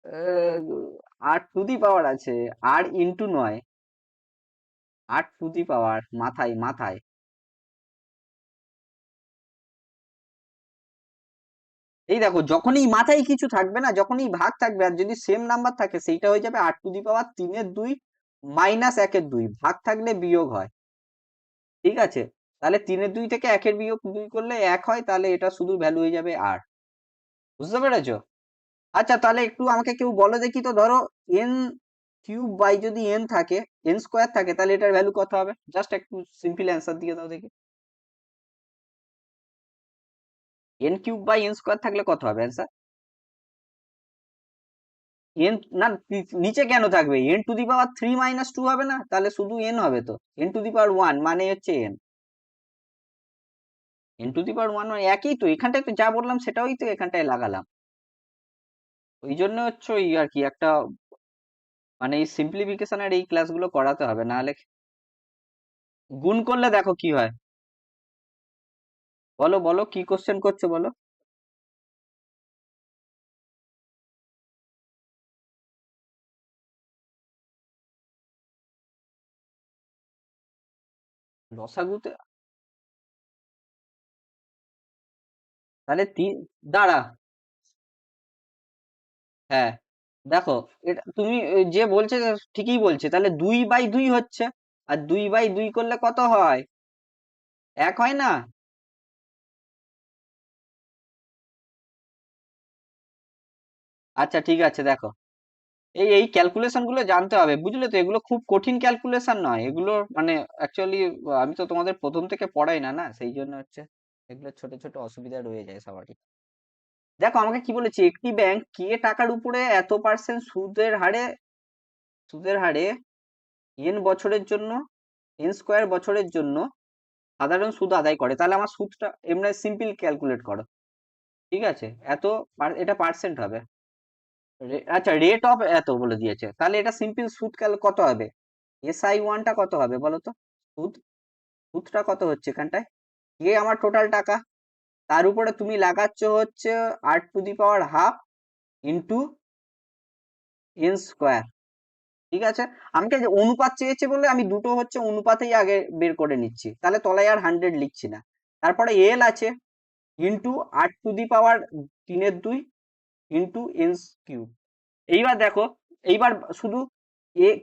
আহ, 8 টু দি পাওয়ার আছে, আর ইন্টু নয়, 8 টু দি পাওয়ার, মাথায় মাথায়। এই দেখো, যখনই মাথায় কিছু থাকবে না, যখনই ভাগ থাকবে আর যদি সেম নাম্বার থাকে, সেইটা হয়ে যাবে 8 টু দি পাওয়ার 3-এর 2 মাইনাস 1-এর 2, ভাগ থাকলে বিয়োগ হয়, ঠিক আছে। তাহলে 3-এর 2 থেকে 1-এর বিয়োগ 2 করলে 1 হয়, তাহলে এটা শুধু ভ্যালু হয়ে যাবে আর, বুঝতে পেরেছো? আচ্ছা তাহলে একটু আমাকে কেউ বলো দেখি তো, ধরো n³ বাই যদি n থাকে, n² থাকে, তাহলে এটার ভ্যালু কত হবে, জাস্ট একটু সিম্পল অ্যান্সার দিয়ে দাও দেখি। n³ বাই n² থাকলে কত হবে অ্যান্সার? n না, নিচে কেন থাকবে, n⁻³ - 2 হবে না, তাহলে শুধু n হবে তো, n⁻1 মানে হচ্ছে n, n⁻1 মানে একই তো, এখানটায় তো যা বললাম সেটাই তো এখানটায় লাগালাম। ওই জন্য হচ্ছে ওই আর কি একটা, মানে এই সিম্পলিফিকেশনের এই ক্লাসগুলো করাতে হবে, নাহলে গুণ করলে দেখো কি হয়। বলো বলো কি কোশ্চেন করছো বলো। লসাগুতে তাহলে তিন, দাঁড়া, হ্যাঁ দেখো, এটা তুমি যে বলছে ঠিকই বলছে, তাহলে 2/2 হচ্ছে, আর 2/2 করলে কত হয়? এক হয় না? আচ্ছা ঠিক আছে দেখো, এই ক্যালকুলেশন গুলো জানতে হবে বুঝলে তো, এগুলো খুব কঠিন ক্যালকুলেশন নয় এগুলো, মানে অ্যাকচুয়ালি আমি তো তোমাদের প্রথম থেকে পড়াই না, না সেই জন্য হচ্ছে এগুলো ছোট ছোট অসুবিধা রয়ে যায় সবারই। দেখো আমাকে কি বলেছে, একটি ব্যাংক কে টাকার উপরে এত পার্সেন্ট সুদের হারে এন বছরের জন্য, এন স্কোয়ার বছরের জন্য সাধারণ সুদ আদায় করে, তাহলে আমার সুদটা এমনি সিম্পল ক্যালকুলেট করো। ঠিক আছে, এত এটা পার্সেন্ট হবে। আচ্ছা রেট অফ এত বলে দিয়েছে, তাহলে এটা সিম্পল সুদ কত হবে? SI1টা কত হবে বলো তো? সুদ, সুদটা কত হচ্ছে এখানটায়? আমার টোটাল টাকা, তার উপরে তুমি লাগাচ্ছ হচ্ছে r⁻½ ইন্টু এন স্কোয়ার। ঠিক আছে, আমাকে যে অনুপাত চেয়েছে বলে আমি দুটো হচ্ছে অনুপাতেই আগে বের করে নিচ্ছি, তাহলে তলায় আর 100 লিখছি না। তারপরে এল আছে into r⁻³ into N cube. এইবার দেখো, এইবার শুধু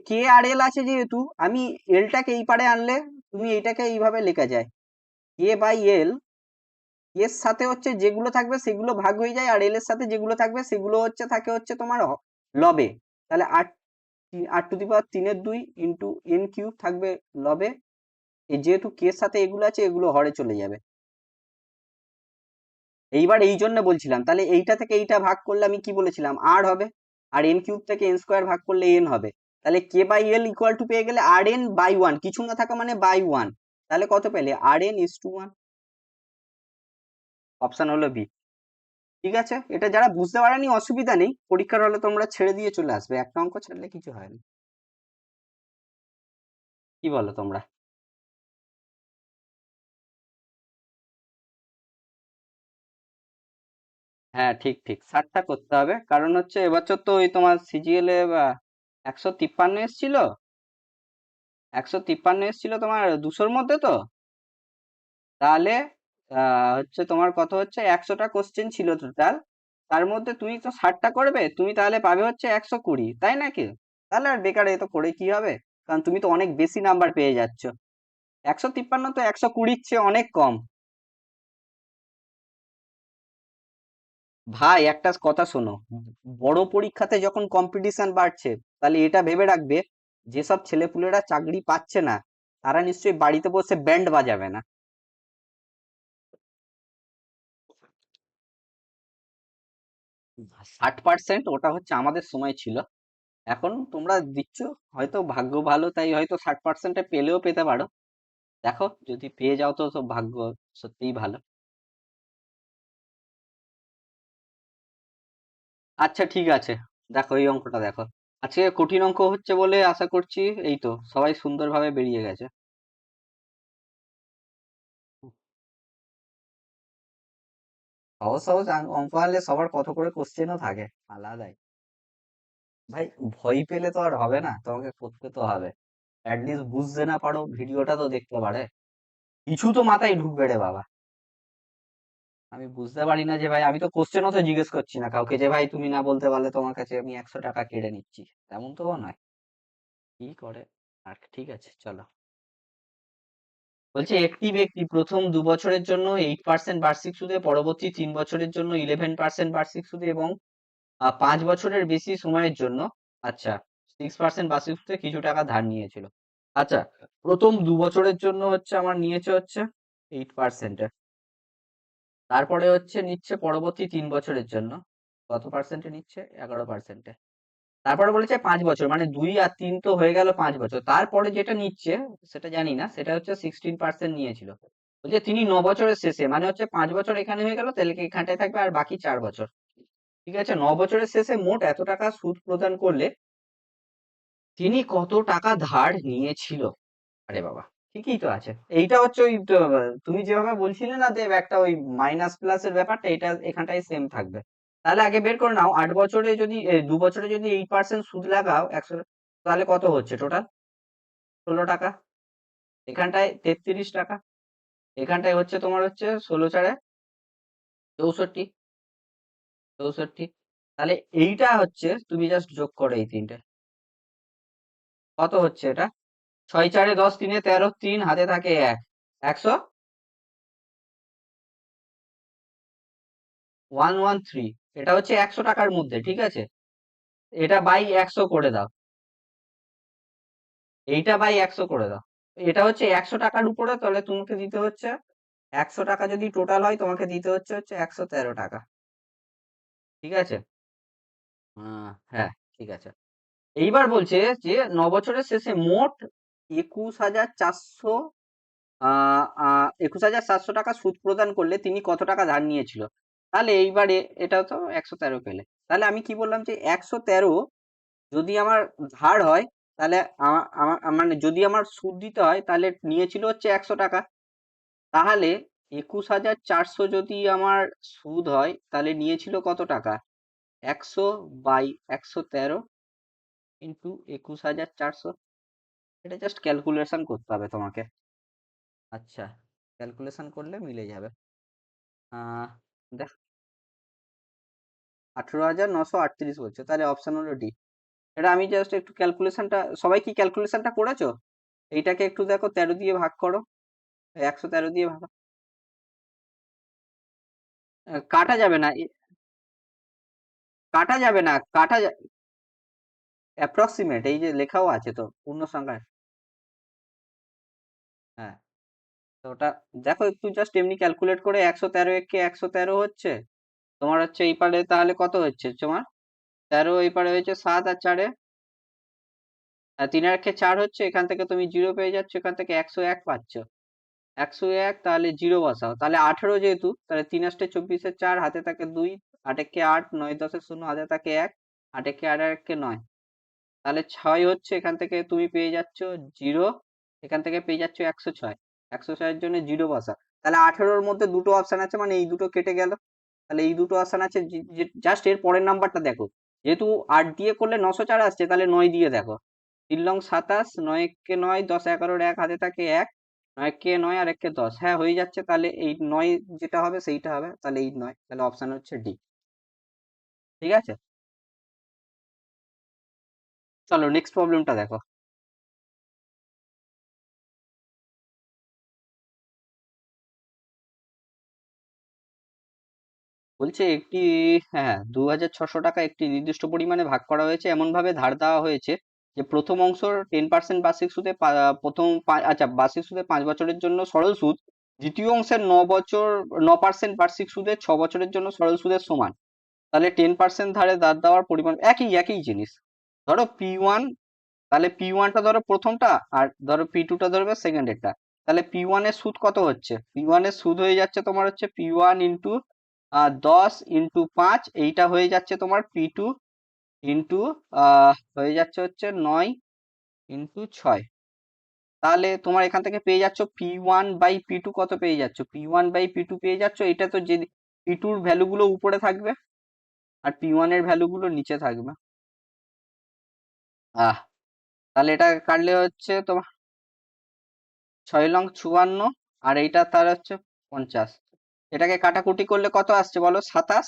কে আর এল আছে, যেহেতু আমি এলটাকে এই পারে আনলে তুমি এইটাকে এইভাবে লেখা যায়, K/L, এর সাথে হচ্ছে যেগুলো থাকবে সেগুলো ভাগ হয়ে যায়, আর এল এর সাথে যেগুলো থাকবে সেগুলো হচ্ছে থাকে হচ্ছে তোমার লবে। তাহলে r⁻³ ইন্টু এন কিউব থাকবে লবে, যেহেতু কে এর সাথে এগুলো আছে এগুলো হরে চলে যাবে। এইবার এই জন্য বলছিলাম, তাহলে এইটা থেকে এইটা ভাগ করলে আমি কি বলেছিলাম, আর হবে, আর এন কিউব থেকে এন স্কোয়ার ভাগ করলে এন হবে। তাহলে K/L ইকুয়াল টু পেয়ে গেলে Rn/1, কিছু না থাকা মানে /1, তাহলে কত পেলে? Rn:1। অপশন হলো বি। ঠিক আছে, এটা যারা বুঝতে পারেনি অসুবিধা নেই, পরীক্ষার হলে তোমরা ছেড়ে দিয়ে চলে আসবে, একটা অঙ্ক ছাড়লে কিছু হয় না। কি বলো তোমরা? হ্যাঁ ঠিক ঠিক, 60টা করতে হবে, কারণ হচ্ছে এবছর তো ওই তোমার সিজিএল এ 153 এসেছিল, 153 এসেছিল তোমার 200-র মধ্যে তো, তাহলে হচ্ছে তোমার কত হচ্ছে, 100টা কোশ্চেন ছিল টোটাল, তার মধ্যে তুমি তো 60টা করবে, তুমি তাহলে পাবে হচ্ছে 120, তাই নাকি? তাহলে আর বেকার এ তো করে কি হবে, কারণ তুমি তো অনেক বেশি নাম্বার পেয়ে যাচ্ছ। 153 তো 120-র চেয়ে অনেক কম। ভাই একটা কথা শোনো, বড় পরীক্ষাতে যখন কম্পিটিশন বাড়ছে, তাহলে এটা ভেবে রাখবে, যেসব ছেলেপুলেরা চাকরি পাচ্ছে না তারা নিশ্চয়ই বাড়িতে বসে ব্যান্ড বাজাবে না। 60% ওটা হচ্ছে আমাদের সময় ছিল, এখন তোমরা দিচ্ছ, হয়তো ভাগ্য ভালো তাই হয়তো 60%-এ পেলেও পেতে পারো, দেখো যদি পেয়ে যাও তো তো ভাগ্য সত্যিই ভালো। আচ্ছা ঠিক আছে, দেখো এই অঙ্কটা দেখো, আজকে কঠিন অঙ্ক হচ্ছে বলে আশা করছি এই তো সবাই সুন্দরভাবে বেরিয়ে গেছে। সহজ সহজ অঙ্ক আনলে সবার কত করে কোশ্চেনও থাকে আলাদাই। ভাই ভয় পেলে তো আর হবে না, তোমাকে করতে তো হবে, অ্যাটলিস্ট বুঝতে না পারো ভিডিওটা তো দেখতে পারে, কিছু তো মাথায় ঢুকবে রে বাবা। আমি বুঝতে পারি না যে ভাই, আমি তো কোশ্চেনও তো জিজ্ঞেস করছি না কাউকে যে ভাই তুমি না বলতে পারলে তোমার কাছে আমি 100 টাকা কেড়ে নিচ্ছি, তেমন তো নয়। কি করে, আর ঠিক আছে চলো। বলছে একটি ব্যক্তি প্রথম 2 বছরের জন্য 8% বার্ষিক সুদে, পরবর্তী 3 বছরের জন্য 11% বার্ষিক সুদে এবং 5 বছরের বেশি সময়ের জন্য, আচ্ছা, 6% বার্ষিক সুদে কিছু টাকা ধার নিয়েছিল। আচ্ছা, প্রথম 2 বছরের জন্য হচ্ছে আমার নিয়েছে হচ্ছে 8%, তারপরে হচ্ছে নিচ্ছে পরবর্তী 3 বছরের জন্য কত পার্সেন্টে নিচ্ছে, 11%। তারপরে বলেছে 5 বছর, মানে 2 আর 3 তো হয়ে গেল 5 বছর, তারপরে যেটা নিচ্ছে সেটা জানি না, সেটা হচ্ছে 16% নিয়েছিল। বলছে তিনি 9 বছরের শেষে, মানে হচ্ছে 5 বছর এখানে হয়ে গেল, তাহলে কি এখানটায় থাকবে আর বাকি 4 বছর। ঠিক আছে, 9 বছরের শেষে মোট এত টাকা সুদ প্রদান করলে তিনি কত টাকা ধার নিয়েছিল? আরে বাবা, ঠিকই তো আছে। এইটা হচ্ছে ওই তুমি যেভাবে বলছিলে না যে একটা ওই মাইনাস প্লাস এর ব্যাপারটা, এটা এখানটাই সেম থাকবে। তাহলে আগে বের করে নাও, 8 বছরে যদি 2 বছরে যদি 8% সুদ লাগাও 100, তাহলে কত হচ্ছে টোটাল? 16 টাকা। এখানটায় 33 টাকা। এখানটায় হচ্ছে তোমার হচ্ছে 16 4 64। 64। তাহলে এইটা হচ্ছে, তুমি জাস্ট যোগ করো এই তিনটে, কত হচ্ছে এটা? 6 4 10, 3 13, 3 হাতে থাকে 1, 100, 113। এটা হচ্ছে 100 টাকার মধ্যে, ঠিক আছে? এটা বাই 100 করে দাও। এইটা বাই 100 করে দাও। এটা হচ্ছে 100 টাকার উপরে, তাহলে তোমাকে দিতে হচ্ছে 100 টাকা যদি টোটাল হয়, তোমাকে দিতে হচ্ছে 113 টাকা। ঠিক আছে? হ্যাঁ, ঠিক আছে। এইবার বলছে যে 9 বছরের শেষে মোট 21,700 টাকা সুদ প্রদান করলে তিনি কত টাকা ধার নিয়েছিল? তাহলে এইবারে এটা তো 113 পেলে। তাহলে আমি কি বললাম যে 113 যদি আমার ধার হয়, তাহলে মানে যদি আমার সুদ দিতে হয়, তাহলে নিয়েছিল হচ্ছে 100 টাকা। তাহলে 21,400 যদি আমার সুদ হয়, তাহলে নিয়েছিল কত টাকা? 100/113 ইন্টু 21,400। এটা জাস্ট ক্যালকুলেশন করতে হবে তোমাকে। আচ্ছা, ক্যালকুলেশন করলে মিলে যাবে। আহ দেখ, 18,938 বলছে, তাহলে অপশন হলো ডি। এটা আমি জাস্ট একটু ক্যালকুলেশনটা, সবাই কি ক্যালকুলেশনটা করেছো? এইটাকে একটু দেখো, 13 দিয়ে ভাগ করো। 113 দিয়ে ভাগ, কাটা যাবে না, কাটা যাবে না, অ্যাপ্রক্সিমেট, এই যে লেখাও আছে তো পূর্ণ সংখ্যা। হ্যাঁ, তো ওটা দেখো একটু, জাস্ট এমনি ক্যালকুলেট করে, 113 একে 113 হচ্ছে তোমার হচ্ছে এই পারে, তাহলে কত হচ্ছে তোমার? 13 এই পারে হয়েছে 7, আর 4 আর 3 আর 1 4 হচ্ছে, এখান থেকে তুমি 0 পেয়ে যাচ্ছ, এখান থেকে 101 পাচ্ছ। 101, তাহলে 0 বসাও, তাহলে 18 যেহেতু, তাহলে 3 আষ্টে 24, 4 হাতে থাকে 2, 8 একে 8, 9 10 0 হাতে থাকে 1, 8 একে 8 আর 1 9, তাহলে 6 হচ্ছে, এখান থেকে তুমি পেয়ে যাচ্ছ 0, এখান থেকে পেয়ে যাচ্ছ 106। 106 এর জন্য 0 বসা। তাহলে 18-র মধ্যে দুটো অপশন আছে, মানে এই দুটো কেটে গেল। তাহলে এই দুটো অপশন আছে, জাস্ট এর পরের নাম্বারটা দেখো। যেহেতু 8 দিয়ে করলে 904 আসছে, তাহলে 9 দিয়ে দেখো। 3 লং 27, 9 একে 9, 10 11-র 1 হাতে থাকে 1, 9 একে 9 আর 1 কে 10, হ্যাঁ হয়ে যাচ্ছে। তাহলে এই 9 যেটা হবে সেইটা হবে, তাহলে এই 9, তাহলে অপশন হচ্ছে ডি। ঠিক আছে, চলো নেক্সট প্রবলেমটা দেখো। বলছে একটি, হ্যাঁ, 2,600 টাকা একটি নির্দিষ্ট পরিমাণে ভাগ করা হয়েছে, এমন ভাবে ধার দেওয়া হয়েছে যে প্রথম অংশ 10% বার্ষিক সুদে, আচ্ছা বার্ষিক সুদে 5 বছরের জন্য সরল সুদ, দ্বিতীয় অংশের 9% বার্ষিক সুদে 6 বছরের জন্য সরল সুদের সমান। তাহলে 10% ধারে ধার দেওয়ার পরিমাণ একই, একই জিনিস। ধরো P1, তাহলে P1টা ধরো প্রথমটা, আর ধরো P2টা ধরবে সেকেন্ডেরটা। তাহলে P1 এর সুদ কত হচ্ছে? P1 এর সুদ হয়ে যাচ্ছে তোমার হচ্ছে P1 ইন্টু 10 ইন্টু 5, এইটা হয়ে যাচ্ছে তোমার P2 ইন্টু হয়ে যাচ্ছে হচ্ছে 9 ইন্টু 6। তাহলে তোমার এখান থেকে পেয়ে যাচ্ছ P1/P2 কত পেয়ে যাচ্ছ? P1/P2 পেয়ে যাচ্ছ, এটা তো যে P2-র ভ্যালুগুলো উপরে থাকবে আর P1 এর ভ্যালুগুলো নিচে থাকবে। আহ তাহলে এটা কাটলে হচ্ছে তোমার 6 লং 54, আর এইটা তার হচ্ছে 50। এটাকে কাটাকুটি করলে কত আসছে বলো? 27,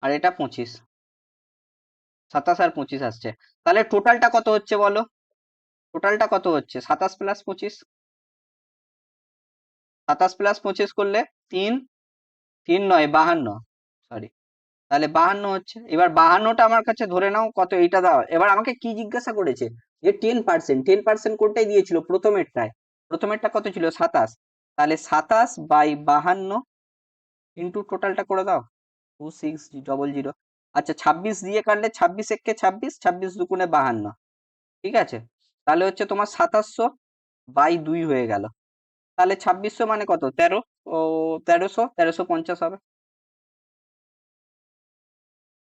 আর এটা 25। 27 আর 25 আসছে। তাহলে টোটালটা কত হচ্ছে বলো? টোটালটা কত হচ্ছে? 27 প্লাস 25। 27 প্লাস 25 করলে 3, 3 নয় 52, সরি। তাহলে 52 হচ্ছে। এবার 52টা আমার কাছে ধরে নাও কত, এইটা দাও। এবার আমাকে কি জিজ্ঞাসা করেছে? যে 10%, 10% কোনটাই দিয়েছিল? প্রথমেরটায়। প্রথমেরটা কত ছিল? 27। তাহলে 27/52 ইন্টু টোটালটা করে দাও, 2600। আচ্ছা, 26 দিয়ে কাটলে 26 একে 26, 26 দুগুণে 52। ঠিক আছে, তাহলে হচ্ছে তোমার 2700/2 হয়ে গেল। তাহলে 2600 মানে কত? 13, ও 1350 হবে।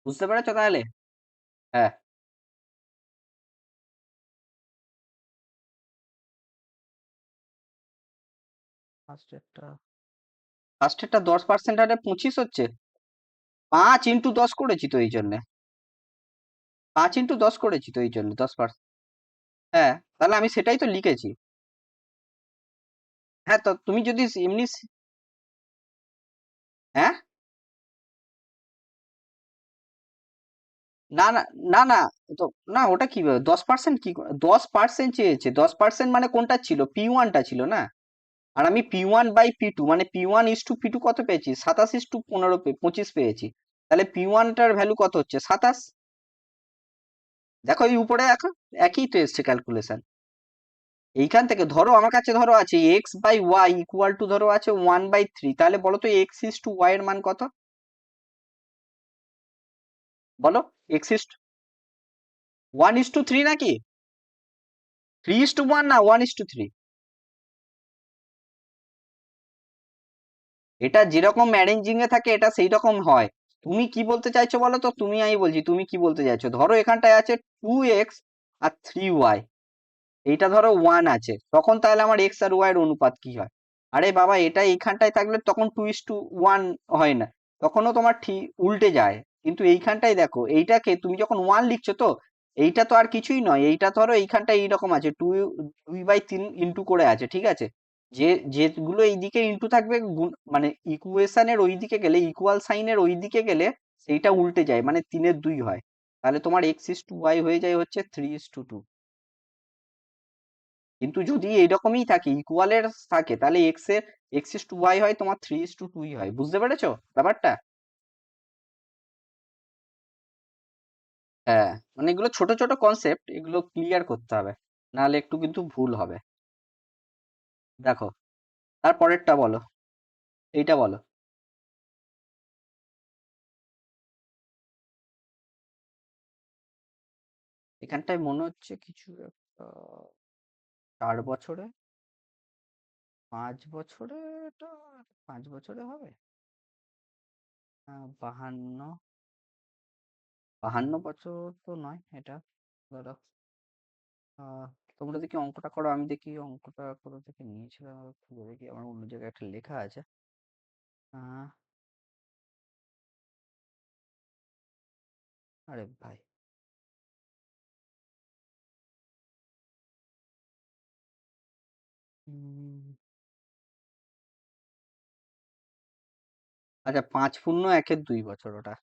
বুঝতে পেরেছো তাহলে? হ্যাঁ, ফার্স্টেরটা 10% হারে 25 হচ্ছে। 5 × 10 করেছি তো এই জন্য। 5 × 10 করেছি তো এই জন্য 10%। হ্যাঁ, তাহলে আমি সেটাই তো লিখেছি। হ্যাঁ, তো তুমি যদি এমনি হ্যাঁ, না না না না, তো না ওটা কি 10% কি 10% চেয়েছে? 10% মানে কোনটা ছিল? P1টা ছিল না? আর আমি P1/P2 মানে P1:P2 কত পেয়েছি? 27:15 25 পেয়েছি। তাহলে P1টার ভ্যালু কত হচ্ছে? 27। দেখো এই উপরে দেখো, একই তো এসছে ক্যালকুলেশন। এইখান থেকে ধরো আমার কাছে ধরো আছে x/y ধরো আছে 1/3, তাহলে বলো তো x/y এর মান কত? বলো। x 1:3 নাকি? 3:1 না 1:3? এটা যেরকম অ্যারেঞ্জিং এ থাকে এটা সেই রকম হয়। তুমি কি বলতে চাইছো বলো তো? আমি বলছি তুমি কি বলতে চাইছো। ধরো এখানটায় আছে 2x আর 3y, এইটা ধরো 1 আছে, তখন তাহলে আমার এক্স আর ওয়াই এর অনুপাত কি হয়? আরে বাবা, এটা এইখানটায় থাকলে তখন 2:1 হয় না, তখনও তোমার ঠিক উল্টে যায়। কিন্তু এইখানটায় দেখো, এইটাকে তুমি যখন 1 লিখছো তো, এইটা তো আর কিছুই নয়, এইটা ধরো এইখানটায় এইরকম আছে 2/3 ইন্টু করে আছে, ঠিক আছে? যে যেগুলো এইদিকে ইন্টু থাকবে মানে ইকুয়েশনের ওই দিকে গেলে, ইকুয়াল সাইনের ওই দিকে গেলে সেইটা উল্টে যায়, মানে 3/2 হয়। তাহলে তোমার x/y হয়ে যায় হচ্ছে 3:2। কিন্তু যদি এইরকমই থাকে, ইকুয়ালের থাকে, তাহলে x/y হয় তোমার 3:2 হয়। বুঝতে পেরেছো ব্যাপারটা? হ্যাঁ, মানে এগুলো ছোট ছোট কনসেপ্ট, এগুলো ক্লিয়ার করতে হবে, নাহলে একটু কিন্তু ভুল হবে। দেখো, তারপরেরটা বলো, এইটা বলো। এখানটায় মনে হচ্ছে কিছু একটা 4 বছরে, 5 বছরে, এটা 5 বছরে হবে। 52, 52 বছর তো নয় এটা। ধরো, আহ তোমরা দেখি অঙ্কটা করো, আমি দেখি অঙ্কটা কোথা থেকে নিয়েছিলাম, খুঁজে দেখি, আমার অন্য জায়গায় একটা লেখা আছে। আহ আরে ভাই, উম, আচ্ছা, 5×1=2 বছর ওটা।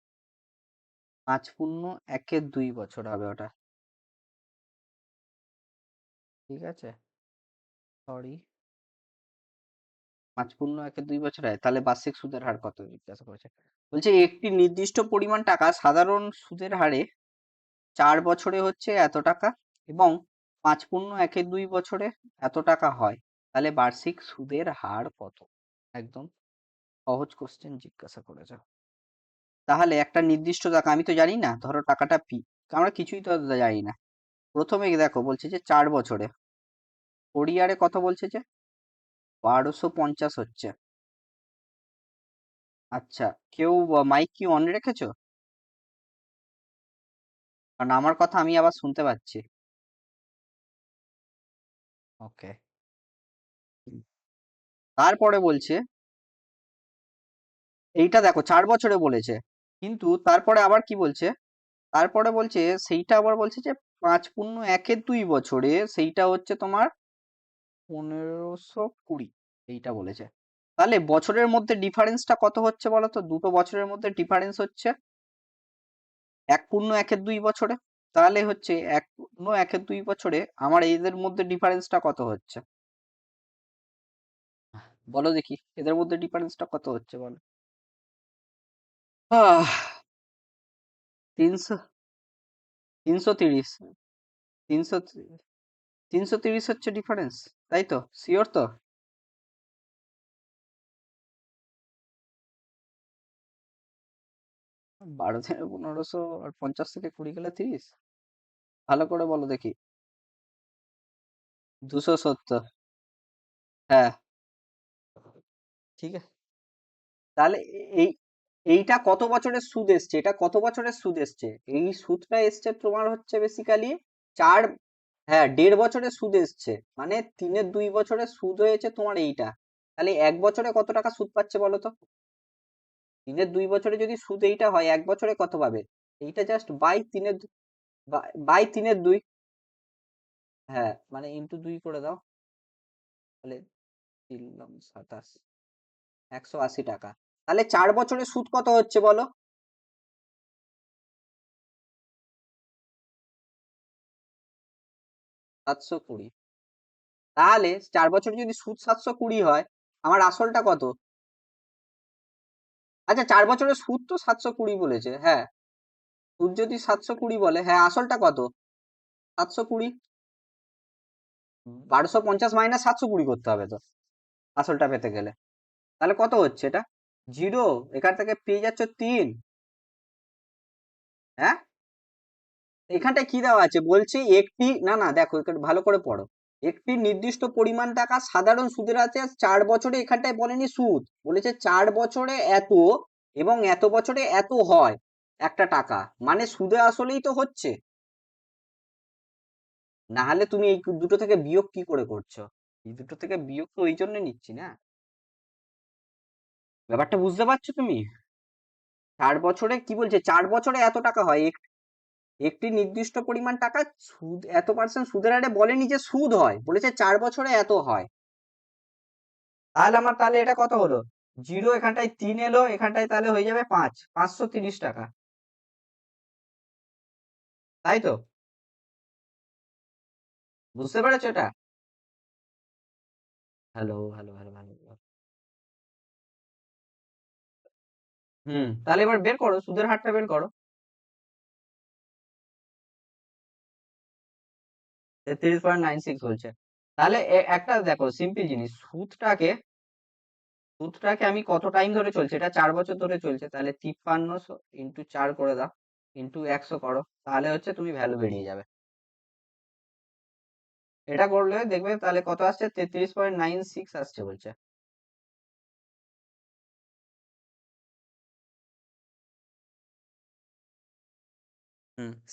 5×1=2 বছর হবে ওটা। ঠিক আছে, সরি। 5×1=2 বছর হয়, তাহলে বার্ষিক সুদের হার কত জিজ্ঞাসা করেছে। বলছে একটি নির্দিষ্ট পরিমাণ টাকা সাধারণ সুদের হারে 4 বছরে হচ্ছে এত টাকা, এবং 5×1=2 বছরে এত টাকা হয়, তাহলে বার্ষিক সুদের হার কত? একদম সহজ কোশ্চেন জিজ্ঞাসা করেছে। তাহলে একটা নির্দিষ্ট টাকা, আমি তো জানি না, ধরো টাকাটা পি, আমরা কিছুই তো জানি না। প্রথমে দেখো বলছে যে 4 বছরে, কোরিয়ারে কত বলছে যে 1250 হচ্ছে। আচ্ছা, কেউ মাইক কি অন রেখেছো? কারণ আমার কথা আমি আবার শুনতে পাচ্ছি। ওকে। তারপরে বলছে, এইটা দেখো 4 বছরে বলেছে, কিন্তু তারপরে আবার কি বলছে, তারপরে বলছে সেইটা আবার বলছে যে 5×1=2 বছরে সেইটা হচ্ছে তোমার 1520, এইটা বলেছে। তাহলে বছরের মধ্যে ডিফারেন্সটা কত হচ্ছে বলো তো? দুটো বছরের মধ্যে ডিফারেন্স হচ্ছে 1×1=2 বছরে। তাহলে হচ্ছে 1×1=2 বছরে আমার এদের মধ্যে ডিফারেন্সটা কত হচ্ছে? বলো দেখি, এদের মধ্যে ডিফারেন্সটা কত হচ্ছে বলো। আহ 300, 330, 300, 330 হচ্ছে ডিফারেন্স, তাই তো? শিওর তো? 12 থেকে 1500 আর 50 থেকে 20 গেলে 30। ভালো করে বলো দেখি। 270। হ্যাঁ, ঠিক আছে। তাহলে এই এইটা কত বছরের সুদ এসছে? এটা কত বছরের সুদ এসছে? এই সুদটা এসছে তোমার হচ্ছে বেসিক্যালি চার, হ্যাঁ 1.5 বছরের সুদ এসছে, মানে 3-2 বছরের সুদ হয়েছে তোমার এইটা। তাহলে 1 বছরে কত টাকা সুদ পাচ্ছে বলো তো? দিনের 2 বছরে যদি সুদ এইটা হয়, 1 বছরে কত পাবে? এইটা জাস্ট বাই 3-এর 2। হ্যাঁ, মানে ×2 করে দাও, তাহলে 3×27, 180 টাকা। তাহলে 4 বছরে সুদ কত হচ্ছে বলো? 720। তাহলে 4 বছরে যদি সুদ 720 হয়, আমার আসলটা কত? আচ্ছা, 4 বছরের সুদ তো 720 বলেছে, হ্যাঁ। সুদ যদি 720 বলে, হ্যাঁ, আসলটা কত? 720। 1250 মাইনাস 720 করতে হবে তো আসলটা পেতে গেলে। তাহলে কত হচ্ছে এটা? 0। এখান থেকে পেয়ে যাচ্ছ 3। হ্যাঁ, এখানটায় কি দেওয়া আছে বলছে, একটি, না না দেখো এখানে ভালো করে পড়ো। একটি নির্দিষ্ট পরিমাণ টাকা সাধারণ সুদের আছে 4 বছরে, এখানটায় বলেনি সুদ, বলেছে 4 বছরে এত এবং এত বছরে এত হয় একটা টাকা, মানে সুদে আসলেই তো হচ্ছে। না হলে তুমি এই দুটো থেকে বিয়োগ কি করে করছো? এই দুটো থেকে বিয়োগ তো ওই জন্য নিচ্ছি না। ব্যাপারটা বুঝতে পারছো তুমি? 4 বছরে কি বলছে, 4 বছরে এত টাকা হয়, একটি নির্দিষ্ট পরিমাণ টাকা সুদ এত পার্সেন্ট সুদের হারে বলেনি যে সুদ হয়, বলেছে 4 বছরে এত হয়। তাহলে আমার, তাহলে এটা কত হলো? 0, এখানটায় 3 এলো, এখানটায় তাহলে হয়ে যাবে 530 টাকা, তাই তো? বুঝতে পেরেছো এটা? Hello, hello, hello, hello. তাহলে এবার বের করো, সুদের হারটা বের করো। 33.96 বলছে। তাহলে একটা দেখো সিম্পল জিনিস, সুদটাকে আমি কত টাইম ধরে চলছে, এটা 4 বছর ধরে চলছে, তাহলে 53 ইন্টু 4 করে দাও, ইন্টু 100 করো, তাহলে হচ্ছে তুমি ভ্যালু বেরিয়ে যাবে। এটা করলে দেখবে তাহলে কত আসছে, 33.96 আসছে বলছে।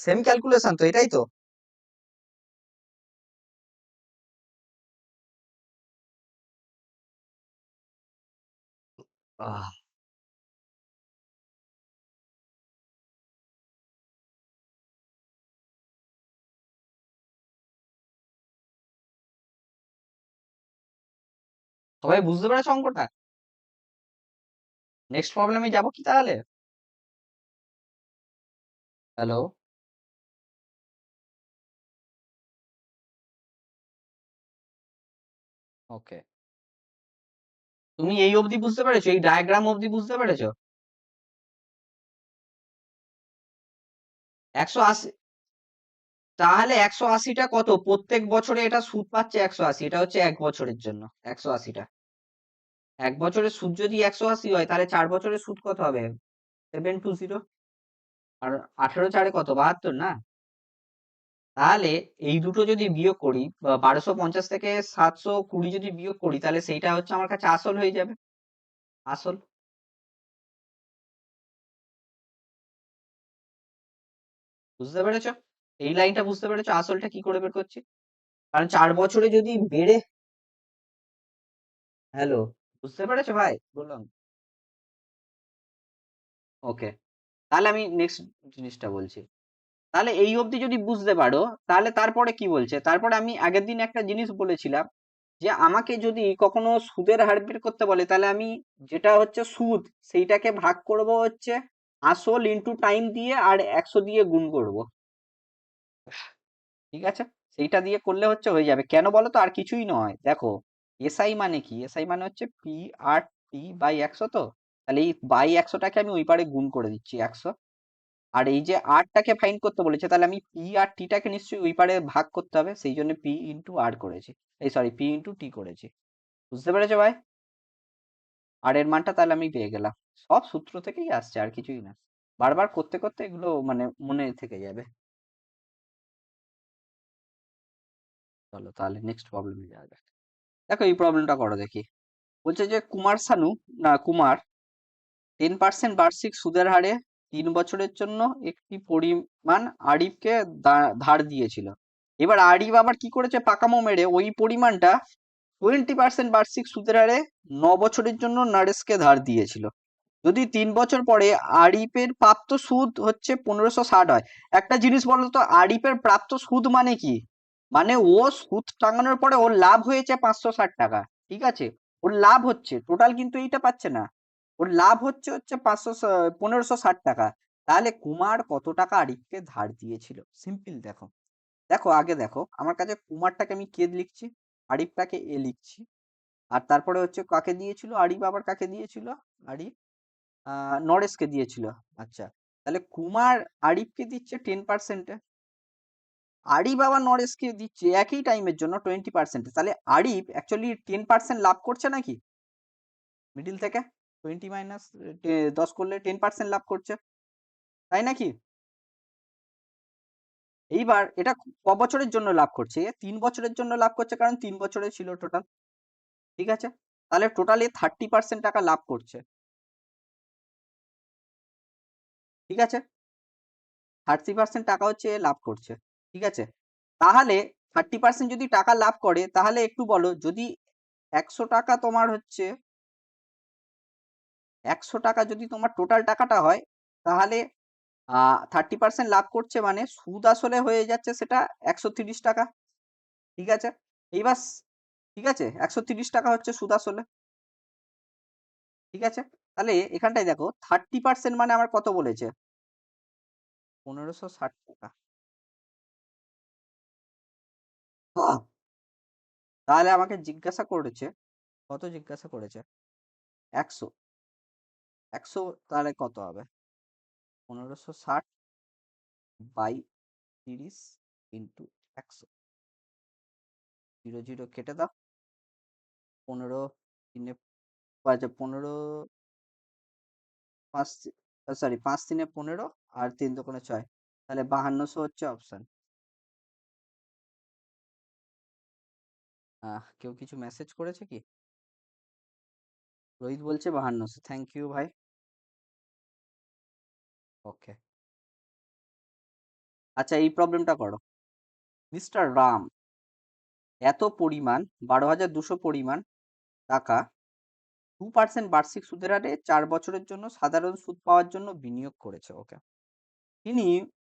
সেম ক্যালকুলেশন তো, এটাই তো। আহ সবাই বুঝতে পেরেছো অঙ্কটা? নেক্সট প্রবলেমে যাবো কি তাহলে? হ্যালো। ওকে, তুমি এই অবধি বুঝতে পেরেছো, এই ডায়াগ্রাম অবধি বুঝতে পেরেছো? 180, তাহলে 180টা কত প্রত্যেক বছরে এটা সুদ পাচ্ছে? 180, এটা হচ্ছে 1 বছরের জন্য 180টা। 1 বছরের সুদ যদি 180 হয়, তাহলে 4 বছরের সুদ কত হবে? 720। আর 18 4 কত, 72 না? তাহলে এই দুটো যদি বিয়োগ করি, 1250 থেকে 720 যদি বিয়োগ করি, তাহলে সেইটা হচ্ছে আমার কাছে আসল হয়ে যাবে। আসল। বুঝতে পেরেছো? এই লাইনটা বুঝতে পেরেছো আসলটা কি করে বের করছি? কারণ 4 বছরে যদি বেড়ে, হ্যালো, বুঝতে পেরেছো ভাই বললাম? ওকে, তাহলে আমি নেক্সট জিনিসটা বলছি। তাহলে এই অবধি যদি বুঝতে পারো, তাহলে তারপরে কি বলছে, তারপরে আমি আগের দিন একটা জিনিস বলেছিলাম, যে আমাকে যদি কখনো সুদের হার বের করতে বলে, তাহলে আমি যেটা হচ্ছে সুদ, সেইটাকে ভাগ করব হচ্ছে আসল ইনটু টাইম দিয়ে, আর 100 দিয়ে গুণ করব। ঠিক আছে, সেইটা দিয়ে করলে হচ্ছে হয়ে যাবে। কেন বলো তো? আর কিছুই নয়, দেখো এসআই মানে কি, এসআই মানে হচ্ছে P/T/100, তো তাহলে এই বাই 100টাকে আমি ওই পারে গুণ করে দিচ্ছি 100। আর এই যে আরটাকে ফাইন্ড করতে বলেছে, তাহলে আমি পি আর টিটাকে নিশ্চয়ই ওই পারে ভাগ করতে হবে, সেই জন্য P/R করেছি, এই সরি P/T করেছি। বুঝতে পেরেছো ভাই? আর এর মানটা তাহলে আমি পেয়ে গেলাম। সব সূত্র থেকেই আসছে, আর কিছুই না। বারবার করতে করতে এগুলো মানে মনে থেকে যাবে। চলো তাহলে নেক্সট প্রবলেমে যাওয়া যাক। দেখো এই প্রবলেমটা করো দেখি। বলছে যে কুমার 10% বার্ষিক সুদের হারে 3 বছরের জন্য একটি পরিমাণ আরিফকে ধার দিয়েছিল। এবার আরিফ আবার কি করেছে, পাকামো মেরে ওই পরিমাণটা 20% বার্ষিক সুদের হারে 9 বছরের জন্য নারেসকে ধার দিয়েছিল। যদি 3 বছর পরে আরিফের প্রাপ্ত সুদ হচ্ছে 1560 হয়। একটা জিনিস বলো তো, আরিফের প্রাপ্ত সুদ মানে কি? মানে ও সুদ টাঙানোর পরে ওর লাভ হয়েছে 560 টাকা। ঠিক আছে, ওর লাভ হচ্ছে, টোটাল কিন্তু এইটা পাচ্ছে না। ওর লাভ হচ্ছে হচ্ছে 1560 টাকা। তাহলে কুমার কত টাকা আরিফকে ধার দিয়েছিল? সিম্পল দেখো, দেখো আগে দেখো, আমার কাছে কুমারটাকে আমি কে লিখছি, আরিফটাকে এ লিখছি। আর তারপরে হচ্ছে কাকে দিয়েছিল আরিফ, আবার কাকে দিয়েছিল আরিফ, নরেশকে দিয়েছিল। আচ্ছা, তাহলে কুমার আরিফকে দিচ্ছে 10%-এ, আরিফ আবার নরেশকে দিচ্ছে একই টাইমের জন্য 20%। তাহলে আরিফ অ্যাকচুয়ালি 10% লাভ করছে নাকি মিডিল থেকে? 20 মাইনাস 10 করলে 10% লাভ করছে, তাই নাকি? এইবার এটা ক বছরের জন্য লাভ করছে? 3 বছরের জন্য লাভ করছে, কারণ 3 বছরে ছিল টোটাল। ঠিক আছে, তাহলে টোটালি 30% টাকা লাভ করছে। ঠিক আছে, 30% টাকা হচ্ছে এ লাভ করছে। ঠিক আছে, তাহলে 30% যদি টাকা লাভ করে, তাহলে একটু বলো, যদি 100 টাকা তোমার হচ্ছে, 100 টাকা যদি তোমার টোটাল টাকাটা হয়, তাহলে 30% লাভ করছে মানে সুদ আসলে হয়ে যাচ্ছে সেটা 130 টাকা। ঠিক আছে, এইবার ঠিক আছে, 130 টাকা হচ্ছে সুদ আসলে। ঠিক আছে, তাহলে এখানটায় দেখো 30% মানে আমার কত বলেছে, 1560 টাকা। আহ! তাহলে আমাকে জিজ্ঞাসা করেছে, কত জিজ্ঞাসা করেছে? 100। 100 তাহলে কত হবে? 1560 বাই 30 ইন্টু 100। 0 0 কেটে দাও। 15 তিনে, আচ্ছা 15, 5, সরি 5 তিনে 15 আর 3 দোকানে 6, তাহলে 5200 হচ্ছে অপশন। কেউ কিছু মেসেজ করেছে কি? রোহিত বলছে 5200, থ্যাংক ইউ ভাই। ওকে, আচ্ছা এই প্রবলেমটা করো। মিস্টার রাম এত পরিমাণ 12,200 পরিমাণ টাকা 2% বার্ষিক সুদের হারে 4 বছরের জন্য সাধারণ সুদ পাওয়ার জন্য বিনিয়োগ করেছে। ওকে, তিনি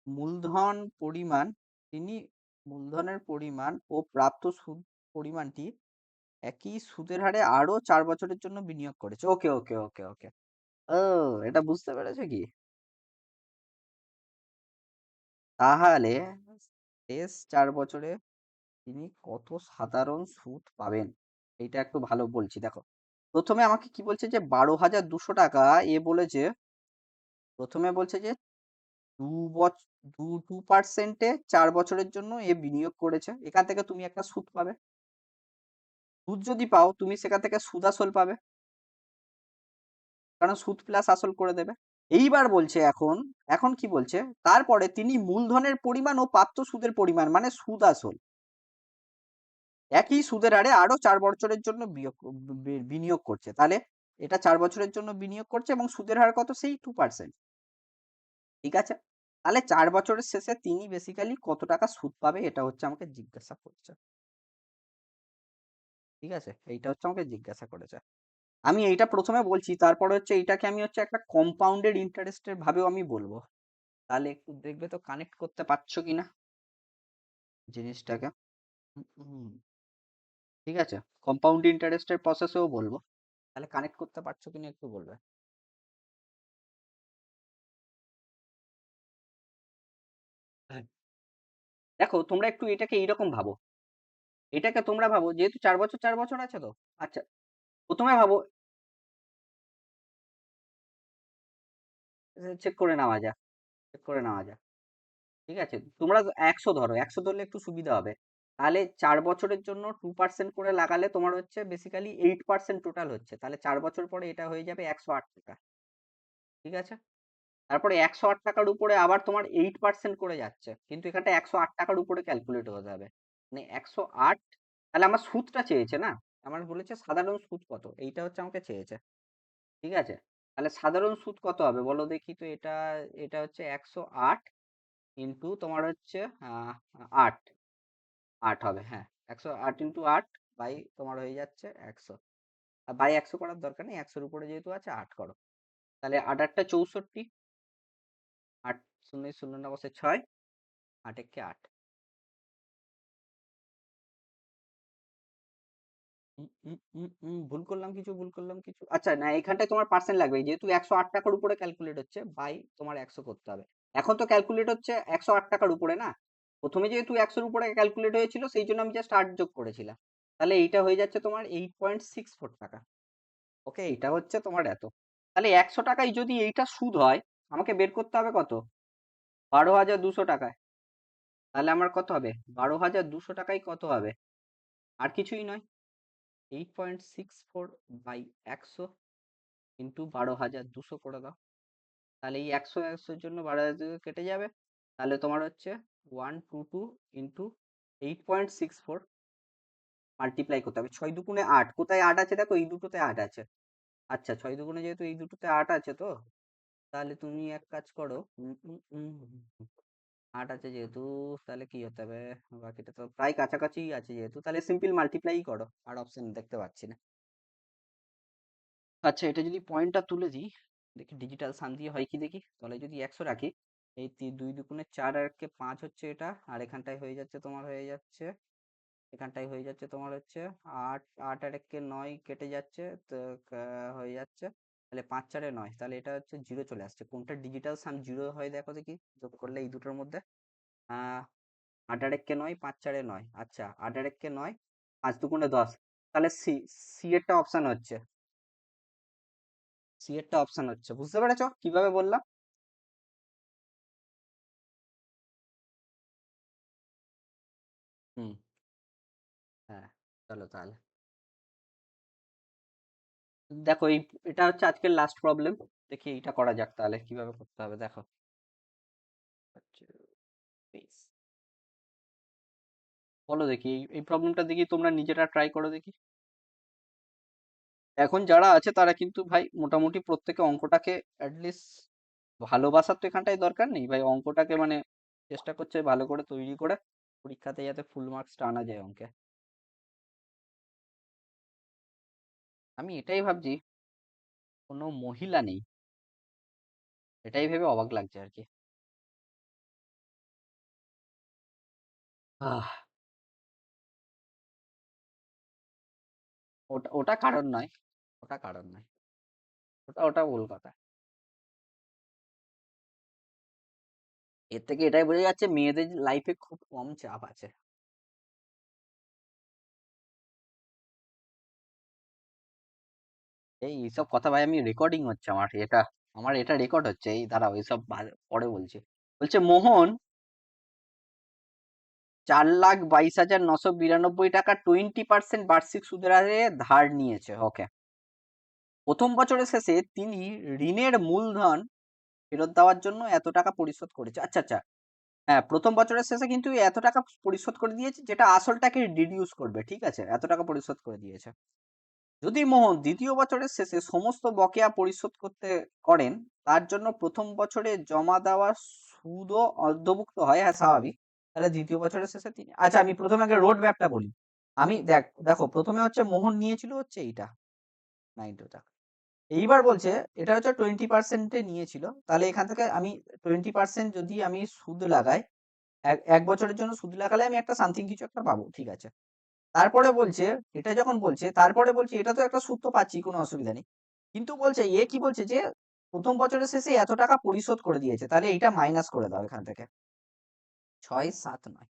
মূলধন পরিমাণ, তিনি মূলধনের পরিমাণ ও প্রাপ্ত সুদ পরিমাণটি একই সুদের হারে আরো 4 বছরের জন্য বিনিয়োগ করেছে। ওকে ওকে ওকে ওকে, ও এটা বুঝতে পেরেছো কি? তাহলে শেষ 4 বছরে তিনি কত সাধারণ সুদ পাবেন, এইটা একটু ভালো বলছি দেখো। প্রথমে আমাকে কি বলছে, যে 12,200 টাকা এ বলেছে, প্রথমে বলছে যে 2% 4 বছরের জন্য এ বিনিয়োগ করেছে, এখান থেকে তুমি একটা সুদ পাবে। সুদ যদি পাও, তুমি সেখান থেকে সুদ আসল পাবে, কারণ সুদ প্লাস আসল করে দেবে। এইবার বলছে এখন, এখন কি বলছে, তারপরে তিনি মূলধনের পরিমাণ ও প্রাপ্ত সুদের পরিমাণ মানে সুদ আসল একই সুদের হারে আরো 4 বছরের জন্য বিনিয়োগ করছে। তাহলে এটা 4 বছরের জন্য বিনিয়োগ করছে এবং সুদের হার কত, সেই 2%। ঠিক আছে, তাহলে 4 বছরের শেষে তিনি বেসিক্যালি কত টাকা সুদ পাবে, এটা হচ্ছে আমাকে জিজ্ঞাসা করছে। ঠিক আছে, এইটা হচ্ছে আমাকে জিজ্ঞাসা করেছে। আমি এইটা প্রথমে বলছি, তারপরে হচ্ছে এইটাকে আমি হচ্ছে একটা কম্পাউন্ডেড ইন্টারেস্টের ভাবেও আমি বলবো। তাহলে একটু দেখবে তো কানেক্ট করতে পারছো কিনা জিনিসটাকে। হুম, ঠিক আছে, কম্পাউন্ড ইন্টারেস্টের প্রসেসেও বলবো, তাহলে কানেক্ট করতে পারছো কিনা একটু বলবে। হ্যাঁ, দেখো তোমরা একটু এটাকে এইরকম ভাবো, এটাকে তোমরা ভাবো যেহেতু 4 বছর 4 বছর আছে তো। আচ্ছা, প্রথমে ভাবো, চেক করে নেওয়া যাক, চেক করে নেওয়া যাক। ঠিক আছে, তোমরা 100 ধরো, 100 ধরলে একটু সুবিধা হবে। তাহলে 4 বছরের জন্য 2% করে লাগালে তোমার হচ্ছে বেসিক্যালি 8% টোটাল হচ্ছে, তাহলে 4 বছর পরে এটা হয়ে যাবে 108 টাকা। ঠিক আছে, তারপরে 108 টাকার উপরে আবার তোমার 8% করে যাচ্ছে, কিন্তু এখানটা 108 টাকার উপরে ক্যালকুলেট হতে হবে, মানে 108। তাহলে আমার সুদটা চেয়েছে না, আমার বলেছে সাধারণ সুদ কত, এইটা হচ্ছে আমাকে চেয়েছে। ঠিক আছে, তাহলে সাধারণ সুদ কত হবে বলো দেখি তো, এটা এটা হচ্ছে 108 ইন্টু তোমার হচ্ছে 8, 8 হবে, হ্যাঁ 108 ইন্টু 8, বাই তোমার হয়ে যাচ্ছে 100। আর বাই 100 করার দরকার নেই, 100-র উপরে যেহেতু আছে 8 করো। তাহলে 8 64, 8 শূন্য শূন্য না বসে 6, 8 একে 8। ভুল করলাম কিছু, আচ্ছা না এখানটায় তোমার পার্সেন্ট লাগবে, যেহেতু 108 টাকার উপরে ক্যালকুলেট হচ্ছে বাই তোমার 100 করতে হবে। এখন তো ক্যালকুলেট হচ্ছে 108 টাকার উপরে না, প্রথমে যেহেতু 100-র উপরে ক্যালকুলেট হয়েছিল সেই জন্য আমি জাস্ট 8 যোগ করেছিলাম। তাহলে এইটা হয়ে যাচ্ছে তোমার 8.64 টাকা। ওকে, এইটা হচ্ছে তোমার এত। তাহলে 100 টাকায় যদি এইটা সুদ হয়, আমাকে বের করতে হবে কত? 12,200 টাকায়। তাহলে আমার কত হবে? 12,200 টাকায় কত হবে? আর কিছুই নয়, 8.64 বাই 100 ইন্টু 12,200 করে দাও। তাহলে এই 100-100-র জন্য 12,000 কেটে যাবে। তাহলে তোমার হচ্ছে 122 ইন্টু 8.64 মাল্টিপ্লাই করতে হবে। 6 দুগুণে 8, কোথায় 8 আছে দেখো, এই দুটোতে 8 আছে। আচ্ছা 6 দুগুণে যেহেতু এই দুটোতে 8 আছে, তো তাহলে তুমি এক কাজ করো, 8 আছে যেহেতু, তাহলে কি হতে হবে, বাকিটা তো প্রায় কাছাকাছি আছে যেহেতু, তাহলে সিম্পল মাল্টিপ্লাই করো, আর অপশন দেখতে পাচ্ছি না। আচ্ছা এটা যদি পয়েন্টটা তুলে দিই, দেখি ডিজিটাল সাম দিয়ে হয় কি দেখি, তাহলে যদি 100 রাখি, এই 2 দুগুণে 4 আর একে 5 হচ্ছে এটা, আর এখানটায় হয়ে যাচ্ছে তোমার, হয়ে যাচ্ছে এখানটায় হয়ে যাচ্ছে তোমার হচ্ছে 8, 8 আর একে 9 কেটে যাচ্ছে, তো হয়ে যাচ্ছে, তাহলে 5 4-এ 9, তাহলে এটা হচ্ছে 0 চলে আসছে। কোনটা ডিজিটাল সাম 0 হয় দেখো দেখি, যোগ করলে এই দুটোর মধ্যে। আহ 8 আর একে 9, 5 4-এ 9, আচ্ছা 8 আর একে 9, 5 দুগুণে 10, তাহলে সি, সি এরটা অপশন হচ্ছে, সি এরটা অপশন হচ্ছে, বুঝতে পেরেছো কিভাবে বললাম? হুম, হ্যাঁ, চলো তাহলে দেখো, এটা হচ্ছে আজকের লাস্ট প্রবলেম। দেখি এইটা করা যাক তাহলে, কিভাবে করতে হবে দেখো। হচ্ছে base। বলো দেখি, এই প্রবলেমটা দেখি তোমরা নিজেরা ট্রাই করো দেখি। এখন যারা আছে তারা কিন্তু ভাই মোটামুটি প্রত্যেকে অঙ্কটাকে অ্যাটলিস্ট, ভালোবাসার তো এখানটায় দরকার নেই ভাই, অঙ্কটাকে মানে চেষ্টা করছে ভালো করে তৈরি করে পরীক্ষাতে যাতে ফুল মার্কসটা আনা যায় অঙ্কে। আমি এটাই ভাবছি, কোনো মহিলা নেই, এটাই ভেবে অবাক লাগছে আর কি। আহ, ওটা ওটা কারণ নয়, ওটা কারণ নয়, ওটা ওটা ভুল কথা। এর থেকে এটাই বোঝা যাচ্ছে মেয়েদের লাইফে খুব কম চাপ আছে। এইসব কথা ভাই, আমি রেকর্ডিং হচ্ছে আমার এটা রেকর্ড হচ্ছে, এই দাঁড়াও এইসব পরে বলছি। বলছে মোহন 4,22,992 টাকা 20% বার্ষিক সুদের হারে ধার নিয়েছে। ওকে, প্রথম বছরের শেষে তিনি ঋণের মূলধন ফেরত দেওয়ার জন্য এত টাকা পরিশোধ করেছে। আচ্ছা আচ্ছা, হ্যাঁ প্রথম বছরের শেষে কিন্তু এত টাকা পরিশোধ করে দিয়েছে, যেটা আসলটাকে রিডিউস করবে, ঠিক আছে, এত টাকা পরিশোধ করে দিয়েছে। যদি মোহন দ্বিতীয় বছরের শেষে সমস্ত বকেয়া পরিশোধ করতে করেন, তার জন্য প্রথম বছরে জমা দেওয়া সুদও অন্তর্ভুক্ত হয়, হ্যাঁ স্বাভাবিক। তাহলে দ্বিতীয় বছরের শেষে তিনি, আচ্ছা আমি প্রথমে আগে রোড ম্যাপটা বলি। আমি দেখো প্রথমে হচ্ছে মোহন নিয়েছিল হচ্ছে এইটা 90 টাকা, এইবার বলছে এটা হচ্ছে 20%-এ নিয়েছিল, তাহলে এখান থেকে আমি 20% যদি আমি সুদ লাগাই, এক বছরের জন্য সুদ লাগালে আমি একটা সামথিং কিছু একটা পাবো, ঠিক আছে। তারপরে বলছে, এটা যখন বলছে তারপরে বলছে এটা তো একটা সুদ তো পাচ্ছি, কোনো অসুবিধা নেই, কিন্তু বলছে এ কি বলছে যে প্রথম বছরের শেষে এত টাকা পরিশোধ করে দিয়েছে, তাহলে এইটা মাইনাস করে দাও এখান থেকে, 6,7,9।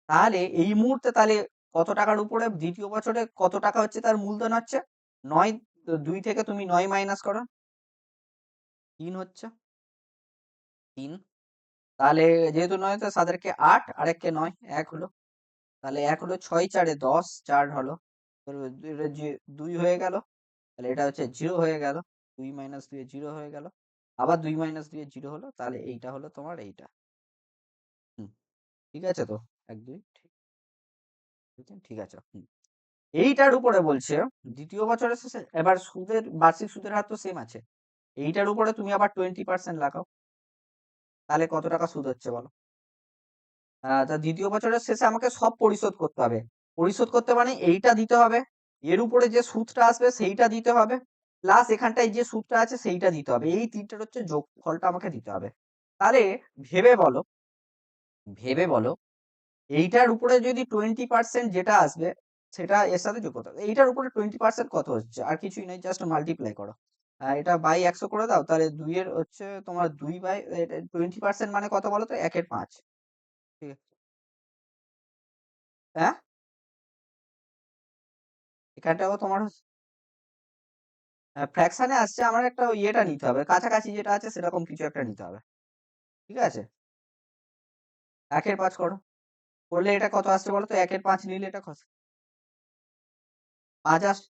তাহলে এই মুহূর্তে তাহলে কত টাকার উপরে দ্বিতীয় বছরে কত টাকা হচ্ছে তার মূলধন হচ্ছে 9, 2 থেকে তুমি 9 মাইনাস করো, 3 হচ্ছে, 3। তাহলে যেহেতু 9 তো 7-এর-কে 8 আর 1-কে 9, 1 হলো, তাহলে 1 হলো, 6 4-এ 10, 4 হলো, এটা যে 2 হয়ে গেল, তাহলে এটা হচ্ছে 0 হয়ে গেল, 2 মাইনাস 2 0 হয়ে গেল, আবার 2 মাইনাস 2 0 হলো, তাহলে এইটা হলো তোমার এইটা। হুম, ঠিক আছে তো, 1 2 ঠিক, ঠিক আছে। হুম, এইটার উপরে বলছে দ্বিতীয় বছরের শেষে, এবার সুদের বার্ষিক সুদের হার তো সেম আছে, এইটার উপরে তুমি আবার 20% লাগাও, তাহলে কত টাকা সুদ হচ্ছে বলো? তা দ্বিতীয় বছরের শেষে আমাকে সব পরিশোধ করতে হবে, পরিশোধ করতে মানে এইটা দিতে হবে, এর উপরে যে সুদটা আসবে সেইটা দিতে হবে, প্লাস এখানটায় যে সুদটা আছে সেইটা দিতে হবে, এই তিনটার হচ্ছে যোগফলটা আমাকে দিতে হবে। তাহলে ভেবে বলো, ভেবে বলো এইটার উপরে যদি 20% যেটা আসবে সেটা এর সাথে যোগ করতে হবে। এইটার উপরে 20% কত হচ্ছে, আর কিছুই নয়, জাস্ট মাল্টিপ্লাই করো। এটা বাই 100 করে দাও, তাহলে 2 এর হচ্ছে তোমার 2 বাই 20% মানে কত বলো তো, 1/5। ঠিক আছে, হ্যাঁ, এখানটাও তোমার ফ্র্যাকশনে আসছে, আমার একটা ইয়েটা নিতে হবে, কাছাকাছি যেটা আছে সেরকম কিছু একটা নিতে হবে। ঠিক আছে, 1/5 করো, করলে এটা কত আসছে বলো তো, 1/5 নিলে এটা কত, 5 আসছে।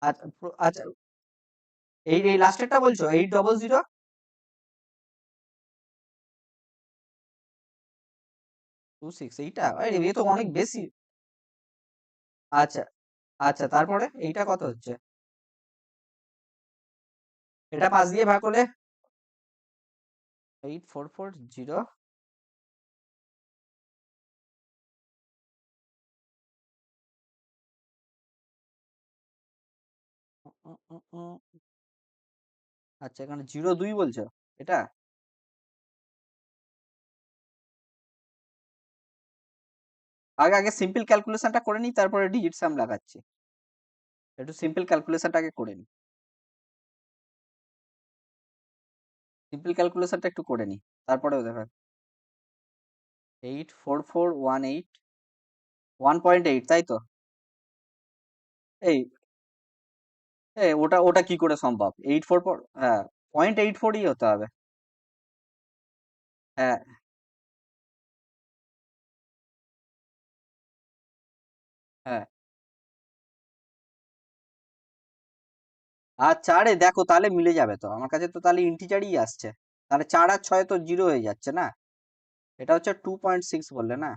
আচ্ছা আচ্ছা, এই লাস্টেরটা বলছো 800, 26, এইটা আরে এ তো অনেক বেশি। আচ্ছা আচ্ছা, তারপরে এইটা কত হচ্ছে, এটা 5 দিয়ে ভাগ করলে 8440, আচ্ছা এখানে 02 বলছো এটা। আগে আগে সিম্পল ক্যালকুলেশনটা করে নিই, তারপরে ডিজিট সাম লাগাচ্ছি। একটু সিম্পল ক্যালকুলেশনটা আগে করে নিই, সিম্পল ক্যালকুলেশনটা একটু করে নিই, তারপরেও দেখা। 84418, 1.8, তাই তো? এই ওটা ওটা কি করে সম্ভব, 844, হ্যাঁ, 0.84ই হতে হবে। হ্যাঁ, হ্যাঁ, আচ্ছা, আরে দেখো তাহলে মিলে যাবে তো, আমার কাছে তো তাহলে ইন্টিজারই আসছে, তাহলে 4 আর 6 তো 0 হয়ে যাচ্ছে না, এটা হচ্ছে 2.6 বললে না,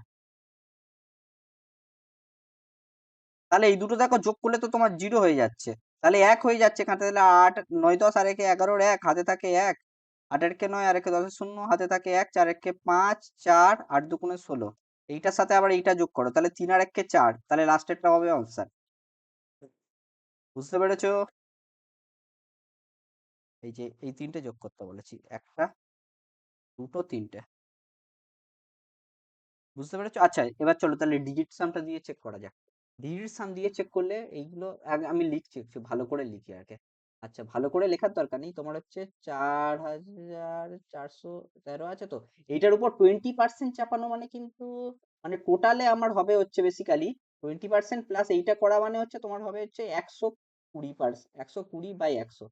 তাহলে এই দুটো দেখো যোগ করলে তো তোমার 0 হয়ে যাচ্ছে, তাহলে 1 হয়ে যাচ্ছে এখানে, তাহলে 8 9 10 আর একে 11 1 হাতে থাকে 1, 8 একে 9 আর একে 10 শূন্য হাতে থাকে 1, 4 একে 5, 4 8 দুগুণে 16, এইটার সাথে আবার এইটা যোগ করো, তাহলে 3 আর একে 4, তাহলে লাস্টেরটা হবে অনসার। বুঝতে পেরেছো? এই যে এই তিনটে যোগ করতে বলেছি, একটা, দুটো, তিনটে, বুঝতে পেরেছো? আচ্ছা এবার চলো তাহলে ডিজিট সামটা দিয়ে চেক করা যাক। ডিজিট সাম দিয়ে চেক করলে এইগুলো আগে আমি লিখছি, একটু ভালো করে লিখি আগে। আচ্ছা, ভালো করে লেখার দরকার নেই, তোমার হচ্ছে 4413 আছে তো, এইটার উপর 20% চাপানো মানে কিন্তু, মানে টোটালে আমার হবে হচ্ছে বেসিক্যালি 20% প্লাস এইটা করা মানে হচ্ছে তোমার হবে হচ্ছে 120%, 120/100,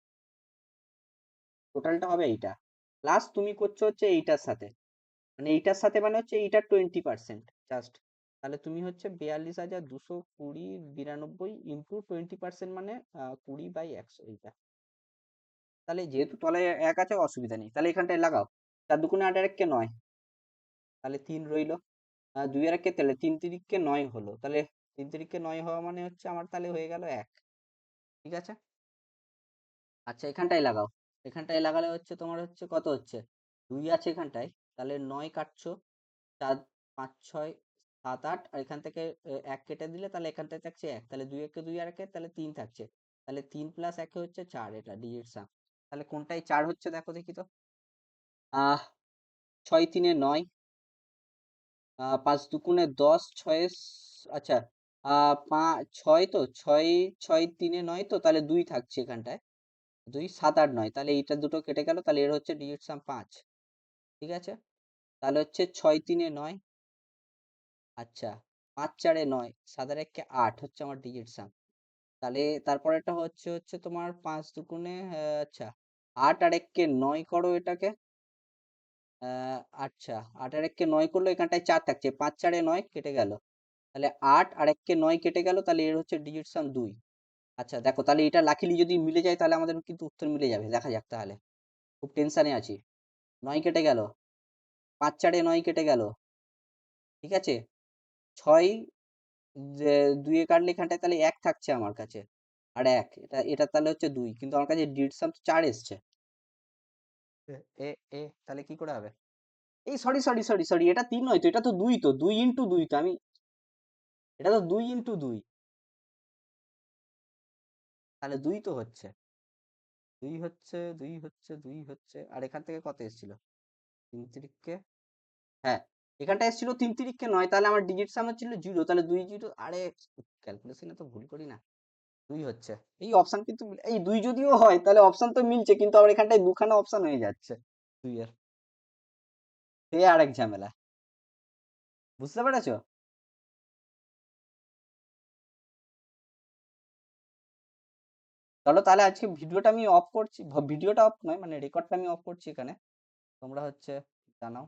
টোটালটা হবে এইটা, প্লাস তুমি করছো হচ্ছে এইটার সাথে, মানে এইটার সাথে মানে হচ্ছে এইটার 20% জাস্ট, তাহলে তুমি হচ্ছে 42,220,92 ইন্টু 20% মানে 20/100 এইটা। তাহলে যেহেতু তলায় 1 আছে অসুবিধা নেই, তাহলে এখানটায় লাগাও, 4 দুগুণে 8 আর একে 9, তাহলে 3 রইলো, 2 আর একে তাহলে 3 তিরিককে 9 হলো, তাহলে 3 তিরিককে 9 হওয়া মানে হচ্ছে আমার তাহলে হয়ে গেল 1। ঠিক আছে, আচ্ছা এখানটায় লাগাও, এখানটায় লাগালে হচ্ছে তোমার হচ্ছে কত হচ্ছে, 2 আছে এখানটায়, তাহলে 9 কাটছো, 4 5 6 7 8, আর এখান থেকে 1 কেটে দিলে তাহলে এখানটায় থাকছে 1, তাহলে 2 একে 2 আর একে তাহলে 3 থাকছে, তাহলে 3 প্লাস 1 হচ্ছে 4, এটা ডিজিট সাম। তাহলে কোনটায় 4 হচ্ছে দেখো দেখি তো, আহ 6 3 9, 5 দুগুণে 10, 6 আচ্ছা, 6 তো 6 6 3 9 তো, তাহলে 2 থাকছে এখানটায়, 2 7 8 9, তাহলে এইটা দুটো কেটে গেল, তাহলে এর হচ্ছে ডিজিট সাম 5। ঠিক আছে, তাহলে হচ্ছে 6 3 9, আচ্ছা 5 4 9, 7 আর একে 8 হচ্ছে আমার ডিজিট সাম। তাহলে তারপরেরটা হচ্ছে হচ্ছে তোমার 5 দুগুণে আচ্ছা 8 আর একে 9 করো এটাকে, আচ্ছা 8 আর একে 9 করলো, এখানটায় 4 থাকছে, 5 4 9 কেটে গেল, তাহলে 8 আর একে 9 কেটে গেল, তাহলে এর হচ্ছে ডিজিট সাম 2। আচ্ছা দেখো তাহলে এটা লাকিলি যদি মিলে যায় তাহলে আমাদের কিন্তু উত্তর মিলে যাবে, দেখা যাক তাহলে, খুব টেনশনে আছি। 9 কেটে গেল, 5 4 9 কেটে গেল, ঠিক আছে, 6 যে 2 এ কাটলে এখানটায় তাহলে 1 থাকছে আমার কাছে, আর 1 এটা এটা তাহলে হচ্ছে 2, কিন্তু আমার কাছে ডিজিট সাম 4 এসছে। এ এ এ, তাহলে কি করে হবে, এই সরি সরি সরি সরি, এটা 3 নয় তো, এটা তো 2, তো 2 ইন্টু 2 তো আমি, এটা তো 2 × 2, তাহলে 2 তো হচ্ছে, 2 হচ্ছে, 2 হচ্ছে, 2 হচ্ছে, আর এখান থেকে কত এসেছিল? 3 তিরিককে, হ্যাঁ, এখানটা এসেছিল 3 তিরিককে 9, তাহলে আমার ডিজিট সাম হচ্ছিল 0, তাহলে 2 0, আরে ক্যালকুলেশনে তো ভুল করি না। 2 হচ্ছে, এই অপশন কিন্তু এই 2 যদিও হয় তাহলে অপশন তো মিলছে, কিন্তু আবার এখানটায় দুখানা অপশন হয়ে যাচ্ছে 2 এর, সে আরেক ঝামেলা। বুঝতে পেরেছো? চলো তাহলে আজকে ভিডিওটা আমি অফ করছি, ভিডিওটা অফ নয় মানে রেকর্ডটা আমি অফ করছি এখানে, তোমরা হচ্ছে জানাও।